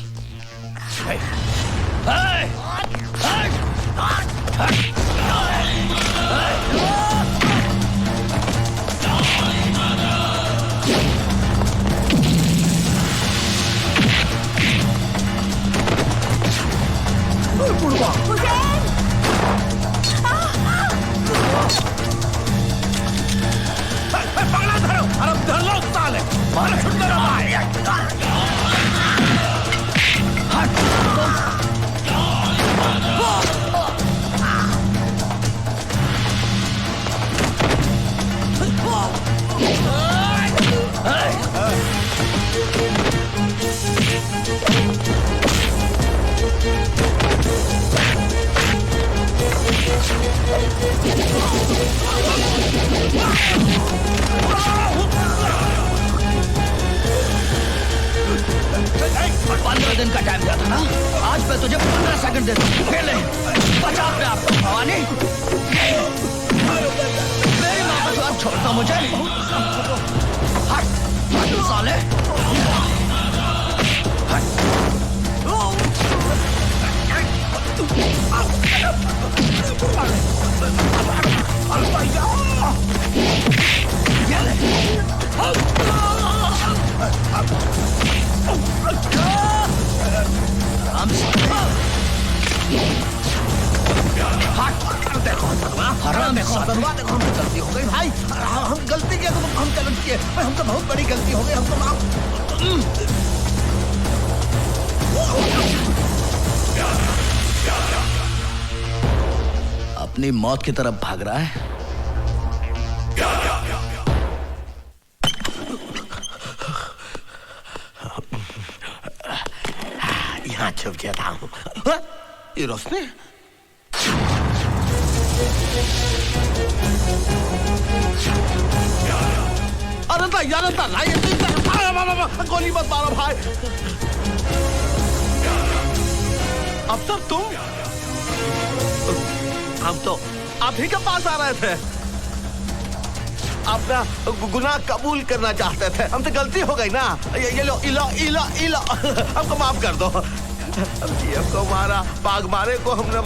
15 दिन का टाइम दिया था ना, आज मैं तुझे 15 सेकंड देता हूँ। खेल ले, बचा अपने आप को भवानी। मेरी माँ को तो अब छोड़ता मुझे। हट, हट साले। देखो हमसे गलती हो गई भाई, हम गलती किया तो हम गलत किए, हमसे बहुत बड़ी गलती हो गई, हमको माफ। अपनी मौत की तरफ भाग रहा है। यहाँ छुप गया था। ये रोशनी अरे गोली मत मारो भाई। अफसर तुम, हम तो आप ही के पास आ रहे थे, अपना गुनाह कबूल करना चाहते थे, हमसे गलती हो गई ना। ये लो इलो इलो इलो, हमको माफ कर दो। हमको मारा, बाघ मारे को हमने